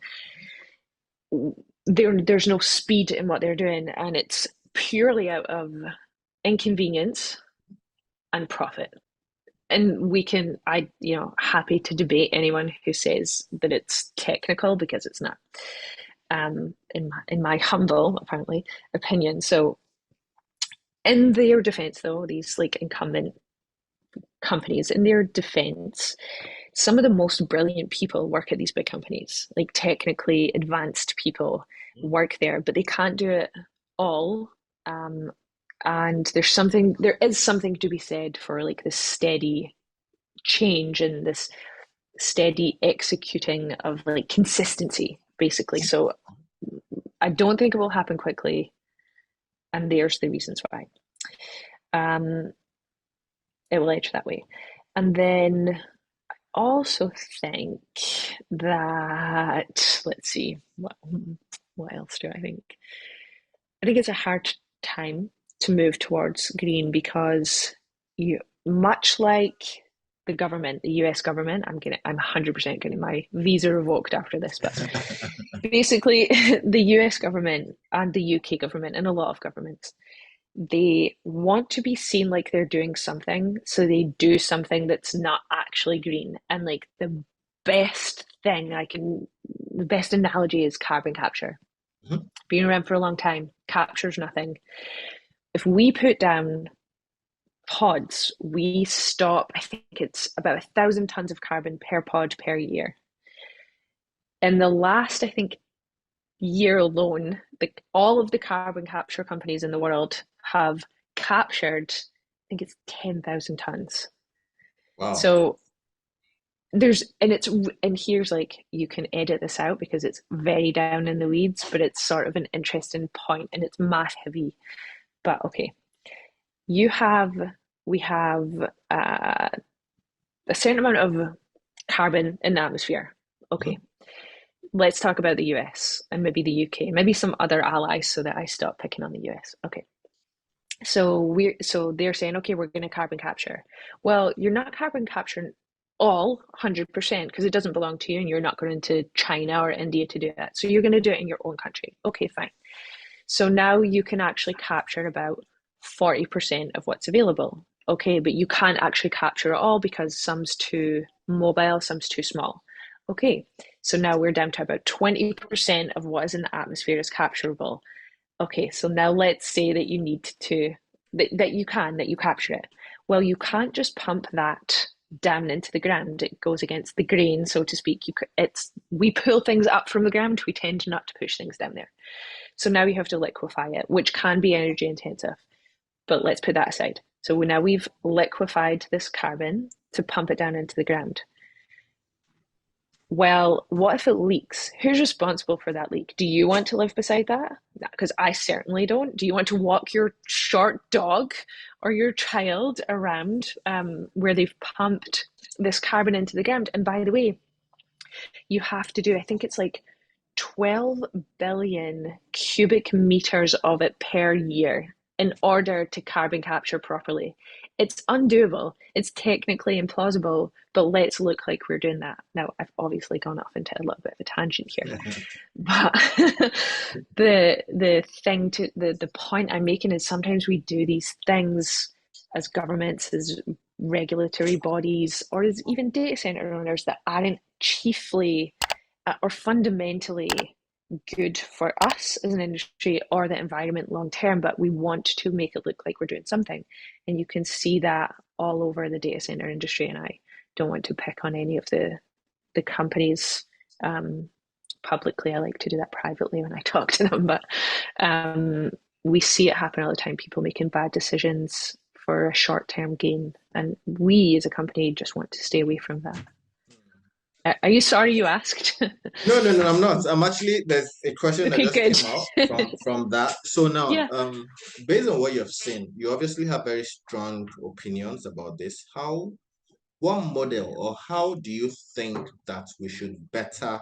there's no speed in what they're doing, and it's purely out of inconvenience and profit. And happy to debate anyone who says that it's technical because it's not. In my humble, apparently, opinion. So, in their defense, though, these like incumbent companies, in their defense, some of the most brilliant people work at these big companies, like technically advanced people work there, but they can't do it all. Um, and there is something to be said for like this steady change and this steady executing of like consistency, basically. So I don't think it will happen quickly, and there's the reasons why. Um, it will etch that way. And then also think that, let's see, what else do I think? I think it's a hard time to move towards green because you, much like the government, the US government, I'm 100% getting my visa revoked after this, but basically the US government and the UK government and a lot of governments, they want to be seen like they're doing something, so they do something that's not actually green. And like the best analogy is carbon capture. Mhm. Been around for a long time, captures nothing. If we put down pods, we stop, I think it's about 1,000 tons of carbon per pod per year. In the last, I think, year alone, all of the carbon capture companies in the world have captured, I think it's 10,000 tons. Wow. So and here's like, you can edit this out because it's very down in the weeds, but it's sort of an interesting point and it's math heavy. But okay, you have, we have a certain amount of carbon in the atmosphere. Okay, Mhm. let's talk about the US and maybe the UK, maybe some other allies so that I stop picking on the US. Okay. So they're saying, okay, we're going to carbon capture. Well, you're not carbon capturing all 100% because it doesn't belong to you and you're not going to China or India to do that. So you're going to do it in your own country. Okay, fine. So now you can actually capture about 40% of what's available. Okay, but you can't actually capture it all because some's too mobile, some's too small. Okay, so now we're down to about 20% of what is in the atmosphere is capturable. Okay, so now let's say that you need to, that you capture it. Well, you can't just pump that down into the ground. It goes against the grain, so to speak. We pull things up from the ground. We tend not to push things down there. So now you have to liquefy it, which can be energy intensive. But let's put that aside. So now we've liquefied this carbon to pump it down into the ground. Well, what if it leaks? Who's responsible for that leak? Do you want to live beside that? Because I certainly don't. Do you want to walk your short dog or your child around where they've pumped this carbon into the ground? And by the way, you have to do, I think it's like 12 billion cubic meters of it per year in order to carbon capture properly. It's undoable. It's technically implausible, but let's look like we're doing that. Now, I've obviously gone off into a little bit of a tangent here, but the point I'm making is sometimes we do these things as governments, as regulatory bodies, or as even data center owners that aren't chiefly or fundamentally good for us as an industry or the environment long term, but we want to make it look like we're doing something. And you can see that all over the data center industry. And I don't want to pick on any of the companies publicly. I like to do that privately when I talk to them, but we see it happen all the time. People making bad decisions for a short-term gain, and we as a company just want to stay away from that. Are you sorry you asked? No, no, no, I'm not. I'm actually, there's a question that Okay, just good. came out from that. So now, Yeah. based on what you've seen, you obviously have very strong opinions about this. What model or how do you think that we should better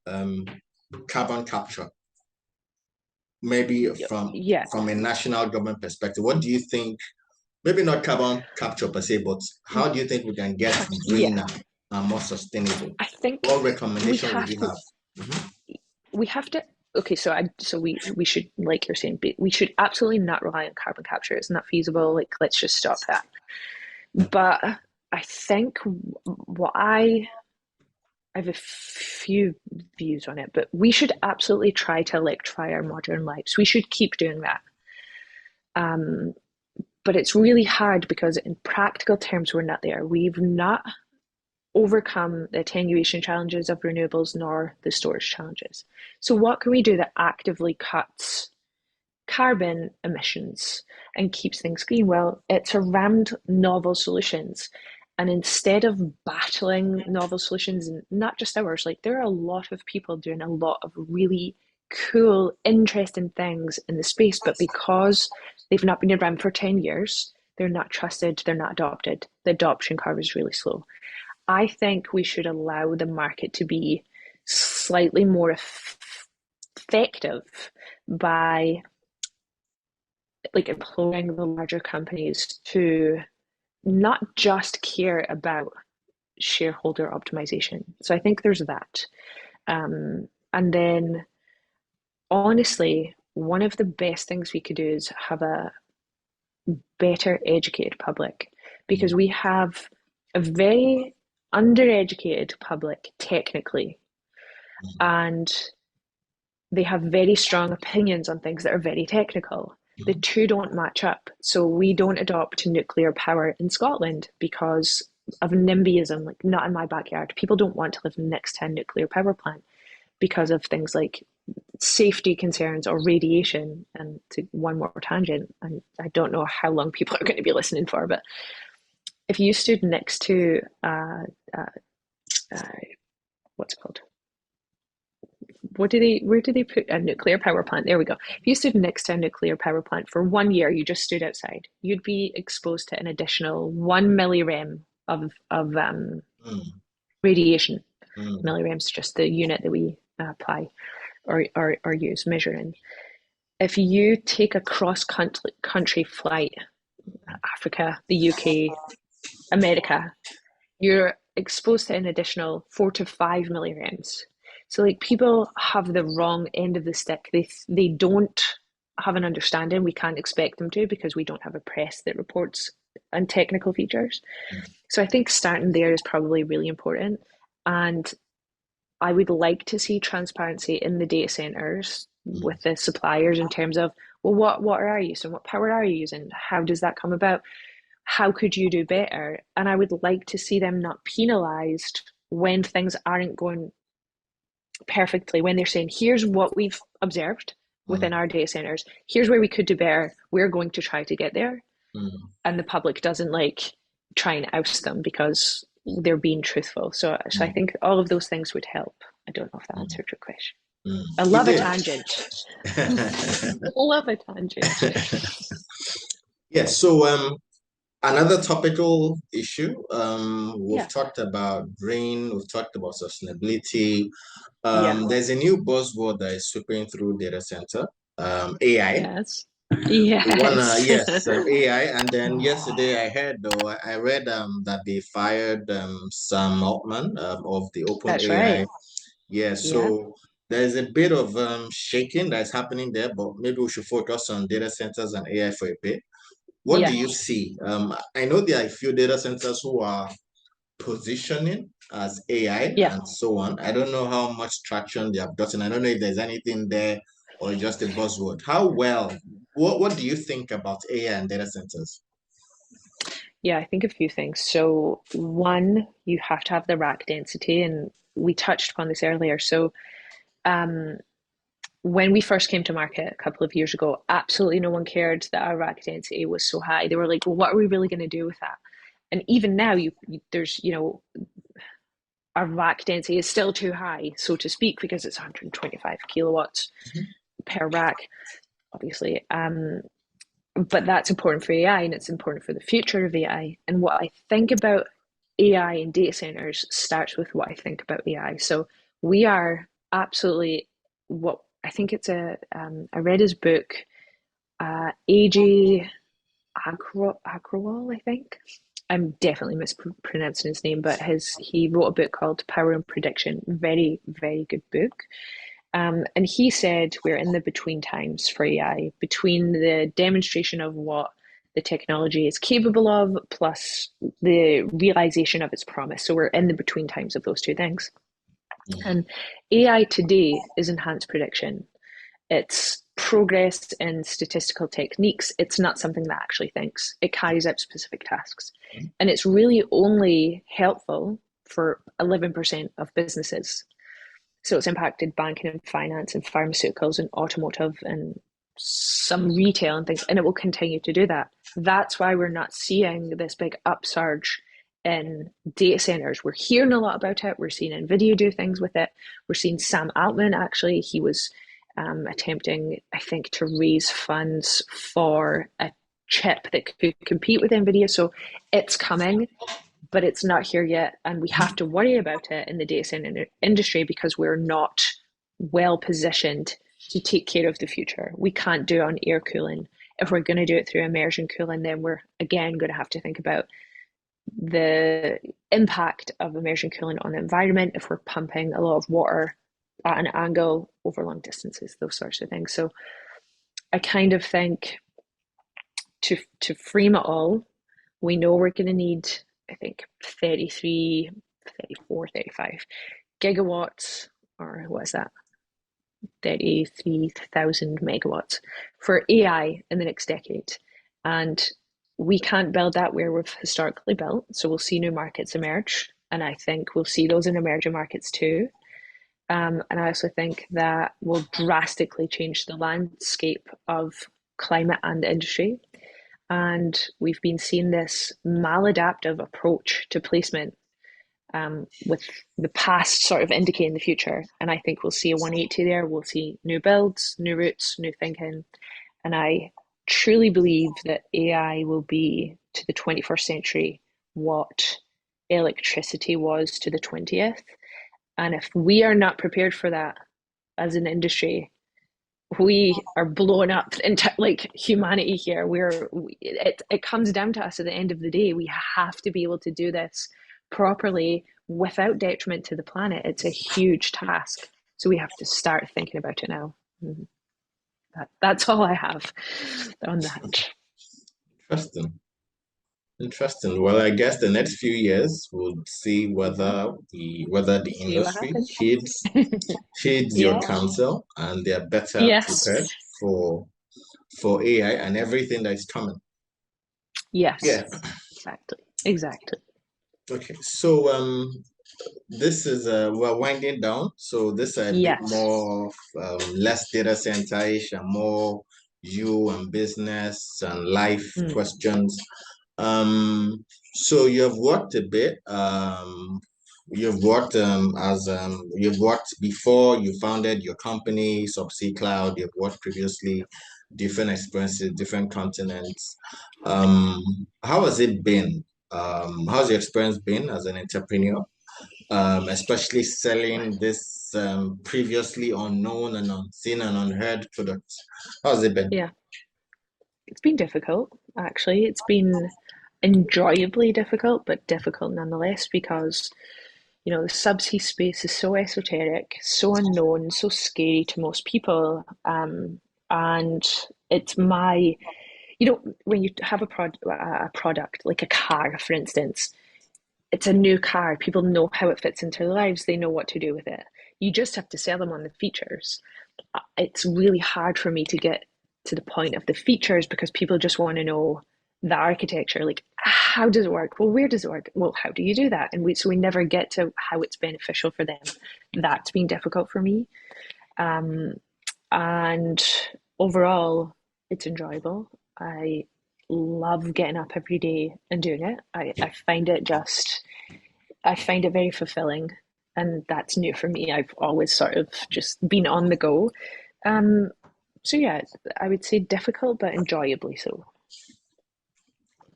um carbon capture? Maybe Yeah. from a national government perspective, what do you think? Maybe not carbon capture per se, but how do you think we can get Yeah. greener and more sustainable? I think What we recommendation would have you to have? Mhm. we have to okay, so we should, like you're saying, we should absolutely not rely on carbon capture. It's not feasible. Like, let's just stop that. But I think what I have a few views on it, but we should absolutely try to electrify our modern lives. We should keep doing that. Um, but it's really hard because in practical terms, we're not there. We've not overcome the attenuation challenges of renewables nor the storage challenges. So, what can we do that actively cuts carbon emissions and keeps things green? Well, it's around novel solutions. And instead of battling novel solutions, and not just ours, like there are a lot of people doing a lot of really cool, interesting things in the space, but because they've not been around for 10 years, they're not trusted, they're not adopted. The adoption curve is really slow. I think we should allow the market to be slightly more effective by like employing the larger companies to not just care about shareholder optimization. So I think there's that. And then honestly, one of the best things we could do is have a better educated public because we have a very undereducated public technically, and they have very strong opinions on things that are very technical. The two don't match up. So we don't adopt nuclear power in Scotland because of NIMBYism, like not in my backyard. People don't want to live next to a nuclear power plant because of things like safety concerns or radiation. And to one more tangent, and I don't know how long people are going to be listening for, but if you stood next to what's it called? Where do they put a nuclear power plant? There we go. If you stood next to a nuclear power plant for 1 year, you just stood outside, you'd be exposed to an additional 1 millirem of radiation. Millirem's just the unit that we apply or use, measure in. If you take a cross country flight, Africa, the UK, America, you're exposed to an additional 4 to 5 millirems. So like people have the wrong end of the stick. They don't have an understanding. We can't expect them to because we don't have a press that reports on technical features. So I think starting there is probably really important. And I would like to see transparency in the data centers with the suppliers in terms of, well, what water are you using? What power are you using? How does that come about? How could you do better? And I would like to see them not penalized when things aren't going perfectly, when they're saying, here's what we've observed within our data centers, here's where we could do better, we're going to try to get there. And the public doesn't like try and oust them because they're being truthful. So I think all of those things would help. I don't know if that answered your question. I love a tangent. Love a tangent. Yeah, so another topical issue. We've talked about green, we've talked about sustainability. There's a new buzzword that is sweeping through data center, AI. Yes. Yes. Yes, AI. And then yesterday I read that they fired Sam Altman of the That's OpenAI. right. Yeah, Yeah. so there's a bit of shaking that's happening there, but maybe we should focus on data centers and AI for a bit. What do Yeah. you see? I know there are a few data centers who are positioning as AI Yeah. and so on. I don't know how much traction they have gotten. I don't know if there's anything there or just a buzzword. What do you think about AI and data centers? Yeah, I think a few things. So one, you have to have the rack density, and we touched upon this earlier. So um, when we first came to market a couple of years ago, absolutely no one cared that our rack density was so high. They were like, well, what are we really going to do with that? And even now, there's, our rack density is still too high, so to speak, because it's 125 kilowatts per rack, obviously. But that's important for AI and it's important for the future of AI. And what I think about AI and data centers starts with what I think about AI. So we are absolutely what I think it's I read his book, AJ Agrawal, I think. I'm definitely mispronouncing his name, but he wrote a book called Power and Prediction. Very, very good book. And he said we're in the between times for AI, between the demonstration of what the technology is capable of, plus the realization of its promise. So we're in the between times of those two things. And AI today is enhanced prediction. It's progress in statistical techniques. It's not something that actually thinks. It carries out specific tasks. And it's really only helpful for 11% of businesses. So it's impacted banking and finance and pharmaceuticals and automotive and some retail and things, and it will continue to do that. That's why we're not seeing this big upsurge in data centers. We're hearing a lot about it. We're seeing NVIDIA do things with it. We're seeing Sam Altman, actually, he was attempting, I think, to raise funds for a chip that could compete with NVIDIA. So it's coming, but it's not here yet. And we have to worry about it in the data center industry because we're not well positioned to take care of the future. We can't do it on air cooling. If we're going to do it through immersion cooling, then we're again going to have to think about the impact of immersion cooling on the environment if we're pumping a lot of water at an angle over long distances, those sorts of things. So I kind of think to frame it all, we know we're going to need, I think, 33, 34, 35 gigawatts, or what is that? 33,000 megawatts for AI in the next decade. And we can't build that where we've historically built. So we'll see new markets emerge. And I think we'll see those in emerging markets too. And I also think that will drastically change the landscape of climate and industry. And we've been seeing this maladaptive approach to placement with the past sort of indicating the future. And I think we'll see a 180 there. We'll see new builds, new routes, new thinking. And I truly believe that AI will be to the 21st century what electricity was to the 20th. And if we are not prepared for that as an industry, we are blowing up into like humanity here. It comes down to us at the end of the day. We have to be able to do this properly without detriment to the planet. It's a huge task. So we have to start thinking about it now. That's all I have on that. Interesting. Interesting. Well, I guess the next few years we'll see Yeah, whether the see what industry happens. heeds your Yeah. counsel and they're better prepared Yes. for for AI and everything that is coming. Yes. Yeah. Exactly. Exactly. Okay. So this is we're winding down. So this is a bit Yes. more of, less data center-ish and more you and business and life Mm. questions. So you've worked a bit. You've worked before you founded your company, Subsea Cloud. You've worked previously, different experiences, different continents. How has it been? How's your experience been as an entrepreneur? Especially selling this previously unknown and unseen and unheard products. How's it been? Yeah. It's been difficult, actually. It's been enjoyably difficult, but difficult nonetheless because, the subsea space is so esoteric, so unknown, so scary to most people. And it's when you have a product like a car, for instance, it's a new car. People know how it fits into their lives. They know what to do with it. You just have to sell them on the features. It's really hard for me to get to the point of the features because people just want to know the architecture. Like, how does it work? Well, where does it work? Well, how do you do that? And so we never get to how it's beneficial for them. That's been difficult for me. Um, and overall, it's enjoyable. I love getting up every day and doing it. I find it very fulfilling, and that's new for me. I've always sort of just been on the go. Um, so yeah, I would say difficult but enjoyably so.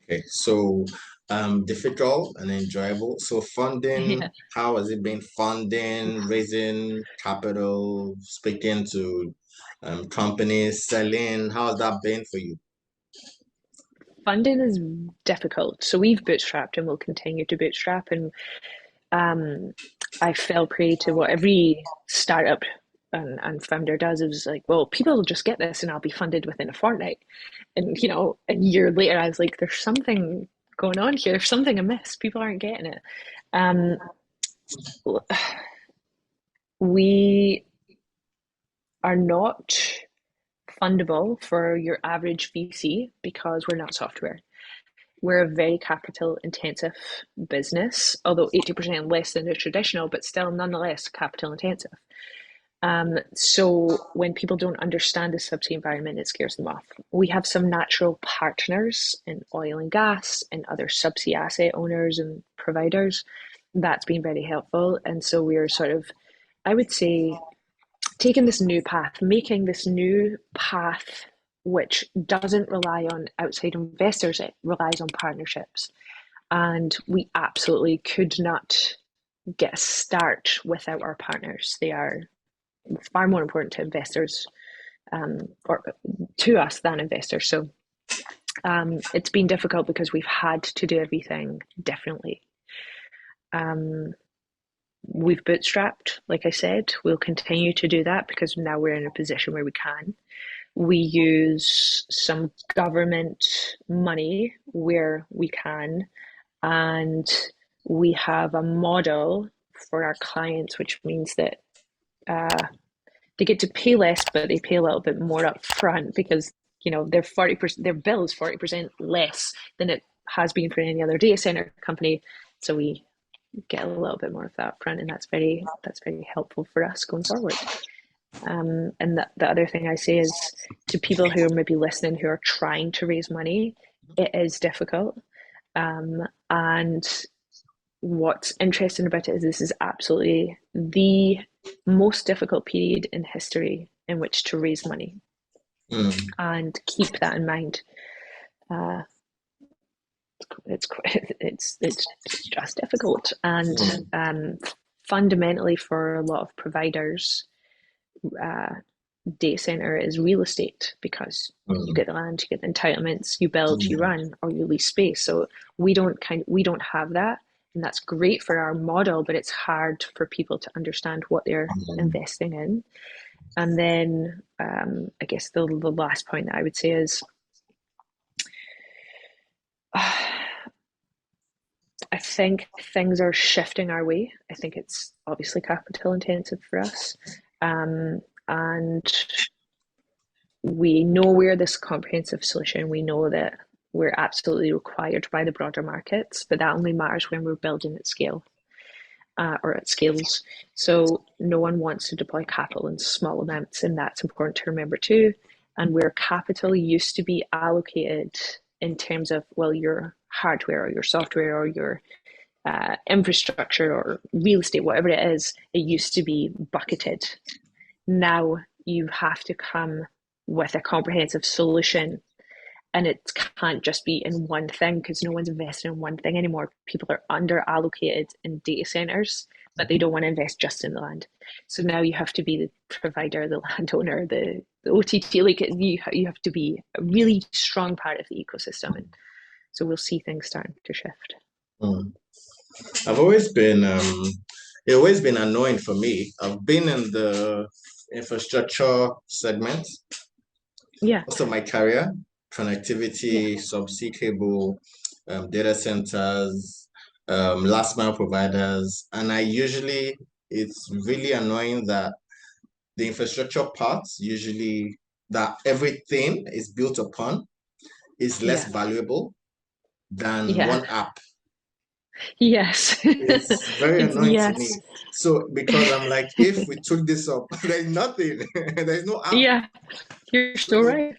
Okay, so difficult and enjoyable. So funding, Yeah. how has it been funding, raising capital, speaking to companies, selling? How has that been for you? Funding is difficult. So we've bootstrapped and will continue to bootstrap. And um, I fell prey to what every startup and founder does. It was like, well, people will just get this and I'll be funded within a fortnight. And, a year later, I was like, there's something going on here. There's something amiss. People aren't getting it. Um, we are not fundable for your average VC because we're not software. We're a very capital intensive business, although 80% less than the traditional, but still nonetheless capital intensive. So when people don't understand the subsea environment, it scares them off. We have some natural partners in oil and gas and other subsea asset owners and providers. That's been very helpful. And so we're sort of, I would say, taking this new path, making this new path which doesn't rely on outside investors, it relies on partnerships. And we absolutely could not get a start without our partners. They are far more important to investors, or to us, than investors. So it's been difficult because we've had to do everything differently. We've bootstrapped, like I said. We'll continue to do that because now we're in a position where we can. We use some government money where we can, and we have a model for our clients, which means that they get to pay less, but they pay a little bit more up front because their 40%, their bill is 40% less than it has been for any other data center company. So we get a little bit more of that up front, and that's very helpful for us going forward. And the other thing I say is to people who are maybe listening who are trying to raise money, it is difficult. And what's interesting about it is this is absolutely the most difficult period in history in which to raise money. And keep that in mind. It's just difficult, and fundamentally for a lot of providers, data center is real estate because you get the land, you get the entitlements, you build, you run, or you lease space. So we don't have that, and that's great for our model, but it's hard for people to understand what they're investing in. And then I guess the last point that I would say is I think things are shifting our way. I think it's obviously capital intensive for us. And we know we're this comprehensive solution. We know that we're absolutely required by the broader markets, but that only matters when we're building at scale. Or at scales. So no one wants to deploy capital in small amounts, and that's important to remember too. And where capital used to be allocated in terms of, well, your hardware or your software or your infrastructure or real estate, whatever it is, it used to be bucketed. Now you have to come with a comprehensive solution, and it can't just be in one thing because no one's investing in one thing anymore. People are under allocated in data centers, but they don't want to invest just in the land. So now you have to be the provider, the landowner, the OTT. Like you have to be a really strong part of the ecosystem, and so we'll see things starting to shift. I've always been it's always been annoying for me. I've been in the infrastructure segment. Yeah. Also my career, connectivity, subsea cable, data centers, last mile providers. And it's really annoying that the infrastructure parts usually that everything is built upon is less valuable than one app. Yes. It's very annoying to me. Yes. So because I'm like, if we took this up, there's nothing. There's no app. Yeah, you're so right.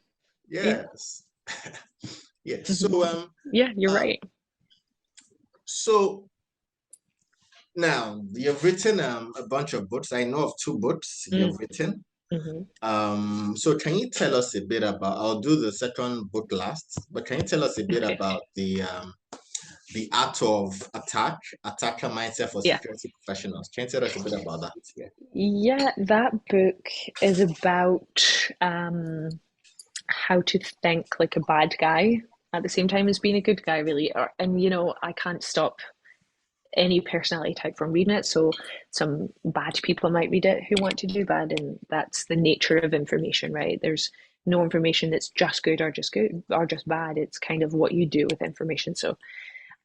Yes. Yes. Mm-hmm. So yeah, you're right. So now you've written a bunch of books. I know of two books you've written. So can you tell us a bit about, I'll do the second book last, but can you tell us a bit about the art of attacker mindset for security professionals? Can you tell us a bit about that? Yeah, that book is about how to think like a bad guy at the same time as being a good guy, really. And I can't stop any personality type from reading it. So some bad people might read it who want to do bad, and that's the nature of information, right? There's no information that's just good or just bad. It's kind of what you do with information. So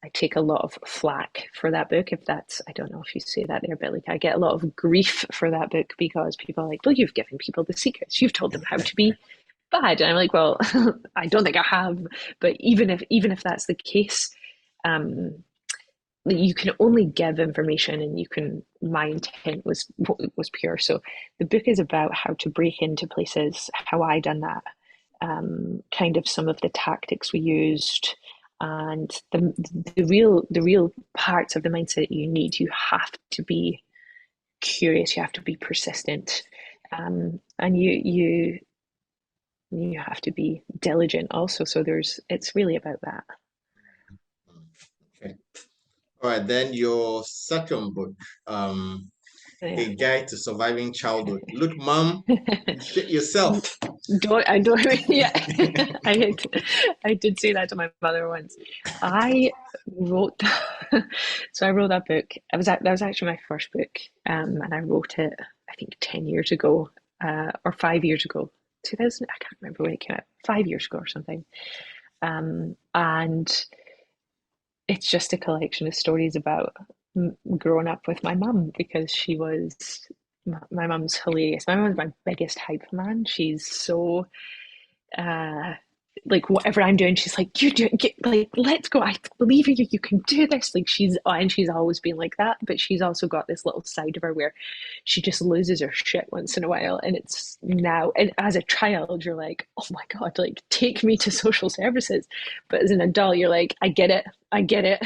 I take a lot of flack for that book. If that's, I don't know if you say that there, but like I get a lot of grief for that book because people are like, well, you've given people the secrets. You've told them how to be bad. And I'm like, well, I don't think I have. But even if that's the case, you can only give information, and my intent was pure. So the book is about how to break into places, how I done that, kind of some of the tactics we used, and the real parts of the mindset you need. You have to be curious, you have to be persistent, And you have to be diligent also. So it's really about that. Okay. All right, then your second book, um, Yeah. A Guide to Surviving Childhood. Look, Mom, you shit yourself. Don't I don't yeah. I did I did say that to my mother once. I wrote so I wrote that book. That was actually my first book, and I wrote it I think 10 years ago, or 5 years ago. 2000, I can't remember when it came out. 5 years ago or something. And it's just a collection of stories about growing up with my mum because my mum's hilarious. My mum's my biggest hype man. She's so uh like whatever I'm doing, she's like, you do get like let's go. I believe in you, you can do this. Like she's always been like that, but she's also got this little side of her where she just loses her shit once in a while. And it's now, and as a child, you're like, oh my God, like take me to social services. But as an adult, you're like, I get it. I get it.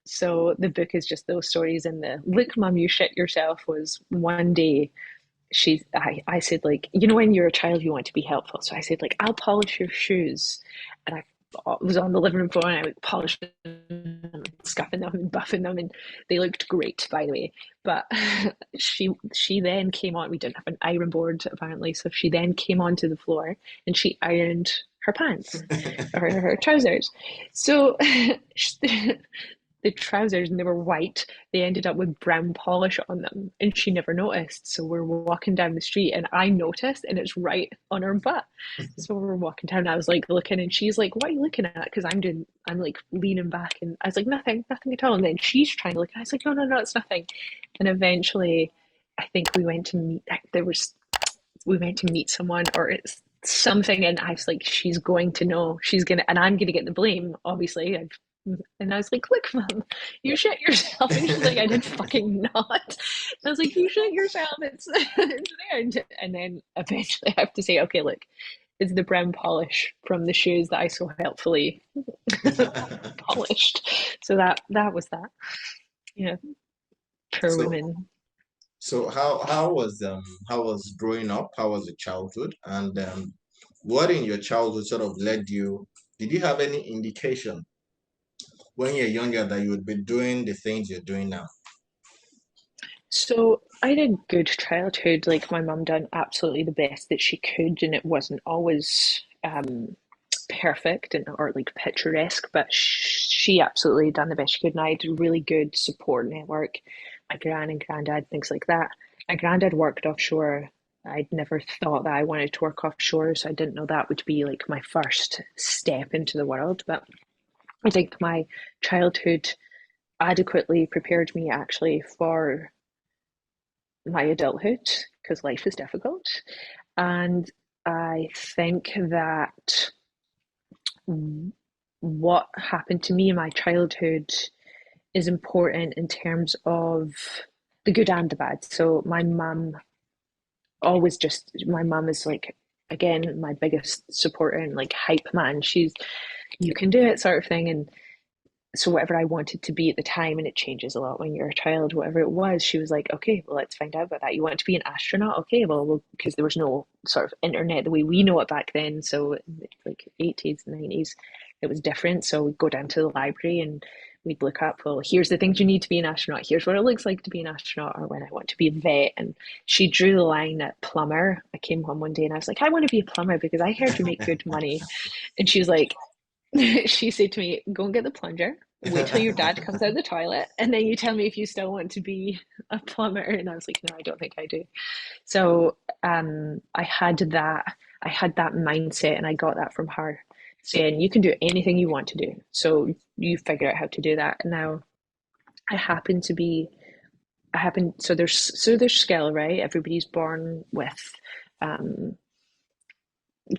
So the book is just those stories. And the look, mum, you shit yourself was one day I said, like, when you're a child you want to be helpful, so I said, like, I'll polish your shoes. And I was on the living room floor and I would polish them, scuffing them and buffing them, and they looked great, by the way. But she then came on. We didn't have an iron board apparently, so she then came onto the floor and she ironed her pants or her trousers. So the trousers, and they were white, they ended up with brown polish on them, and she never noticed. So we're walking down the street and I noticed, and it's right on her butt. So we're walking down and I was like looking, and she's like, what are you looking at? Because I'm like leaning back, and I was like, nothing at all. And then she's trying to look, and I was like, no, it's nothing. And eventually I think we went to meet someone, or it's something, and I was like, she's going to know, and I'm gonna get the blame, obviously. And I was like, look, mom, you shit yourself. And she's like, I did fucking not. And I was like, you shit yourself. It's there. And then eventually I have to say, okay, look, it's the brown polish from the shoes that I so helpfully polished. So that was that. Yeah, poor So, women. so how was growing up? How was your childhood? And what in your childhood sort of led you? Did you have any indication when you're younger that you would be doing the things you're doing now? So I had a good childhood. Like my mum done absolutely the best that she could, and it wasn't always perfect and or like picturesque, but she absolutely done the best she could. And I had a really good support network. My gran and granddad, things like that. My granddad worked offshore. I'd never thought that I wanted to work offshore, so I didn't know that would be like my first step into the world. But I think my childhood adequately prepared me actually for my adulthood because life is difficult. And I think that what happened to me in my childhood is important in terms of the good and the bad. So my mum is like, again, my biggest supporter and like hype man. She's, you can do it sort of thing. And so whatever I wanted to be at the time, and it changes a lot when you're a child, whatever it was, she was like, okay, well, let's find out about that. You want to be an astronaut? Okay, well, because there was no sort of internet the way we know it back then. So like 80s, 90s, it was different. So we'd go down to the library and we'd look up, well, here's the things you need to be an astronaut. Here's what it looks like to be an astronaut, or when I want to be a vet. And she drew the line at plumber. I came home one day and I was like, I want to be a plumber because I heard you make good money. And she was like, she said to me, go and get the plunger, wait till your dad comes out of the toilet, and then you tell me if you still want to be a plumber. And I was like, no, I don't think I do. So I had that mindset, and I got that from her, saying you can do anything you want to do. So you figure out how to do that. Now I happen to be I happen so there's skill, right? Everybody's born with um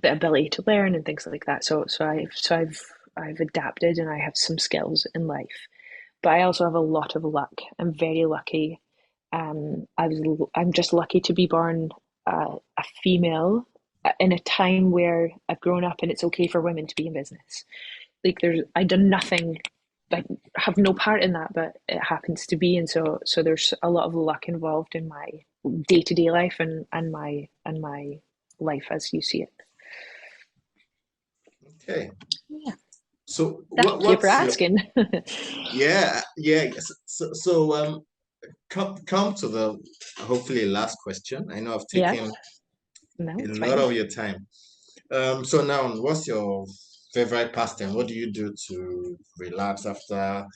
the ability to learn and things like that. I've adapted and I have some skills in life, but I also have a lot of luck. I'm very lucky. I'm just lucky to be born a female in a time where I've grown up and it's okay for women to be in business. Like I've done nothing I have no part in that, but it happens to be, and so there's a lot of luck involved in my day-to-day life and my life as you see it. Okay. Yeah. So Thank you for what's your asking. yes. Come to the hopefully last question. I know I've Yeah, taken no, a it's lot fine. of your time. So now, what's your favorite pastime? What do you do to relax after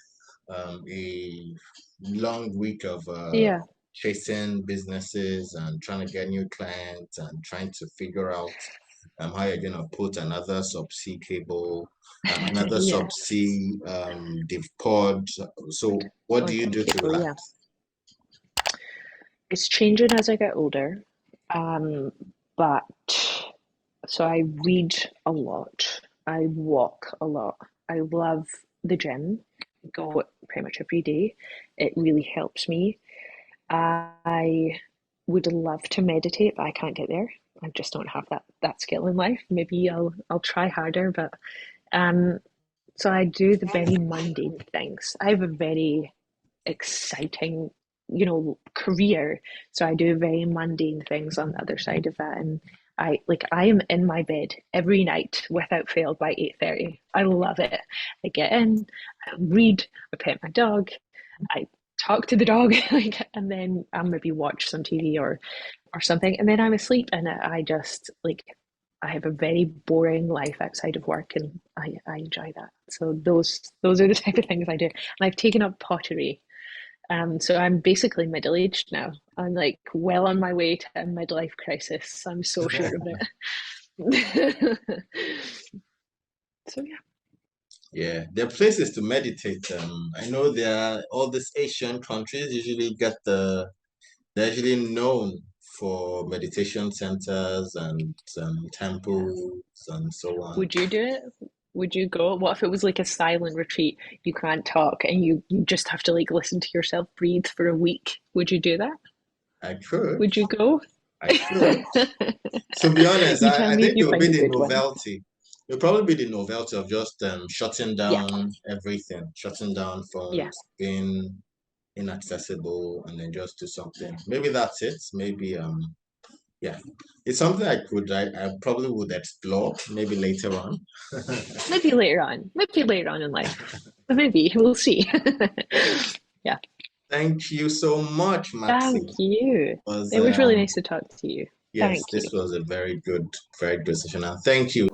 a long week of Yeah, chasing businesses and trying to get new clients and trying to figure out how you're going to put another subsea cable, another yeah. subsea div pod. So, what do Or you do to cable, yeah. relax? It's changing as I get older. But so I read a lot. I walk a lot. I love the gym. I go pretty much every day. It really helps me. I would love to meditate, but I can't get there. I just don't have that skill in life. Maybe I'll try harder, but um so I do the very mundane things. I have a very exciting, career. So I do very mundane things on the other side of that. And I am in my bed every night without fail by 8:30. I love it. I get in, I read, I pet my dog, I talk to the dog, and then I maybe watch some TV or something, and then I'm asleep. And I just like I have a very boring life outside of work, and I enjoy that. So those are the type of things I do. And I've taken up pottery. So I'm basically middle aged now. I'm like well on my way to a midlife crisis. I'm so sure of it. So yeah. Yeah, there are places to meditate. I know there are all these Asian countries usually they're usually known for meditation centers and Yeah. temples and so on. Would you do it? Would you go? What if it was like a silent retreat? You can't talk and you just have to like listen to yourself breathe for a week. Would you do that? I could, Would you go? I could. To be honest, You tell I me if think it you will be find a the good one. novelty. It'll probably be the novelty of just shutting Yeah, down everything, shutting down yeah. phones, being inaccessible, and then just do something. Maybe that's it. Maybe yeah, it's something I probably would explore maybe later on. Maybe later on. Maybe later on in life. Maybe we'll see. Yeah. Thank you so much, Maxie. Thank you. Was It was really nice to talk to you. yes, Thank this you. was a very good session, and thank you.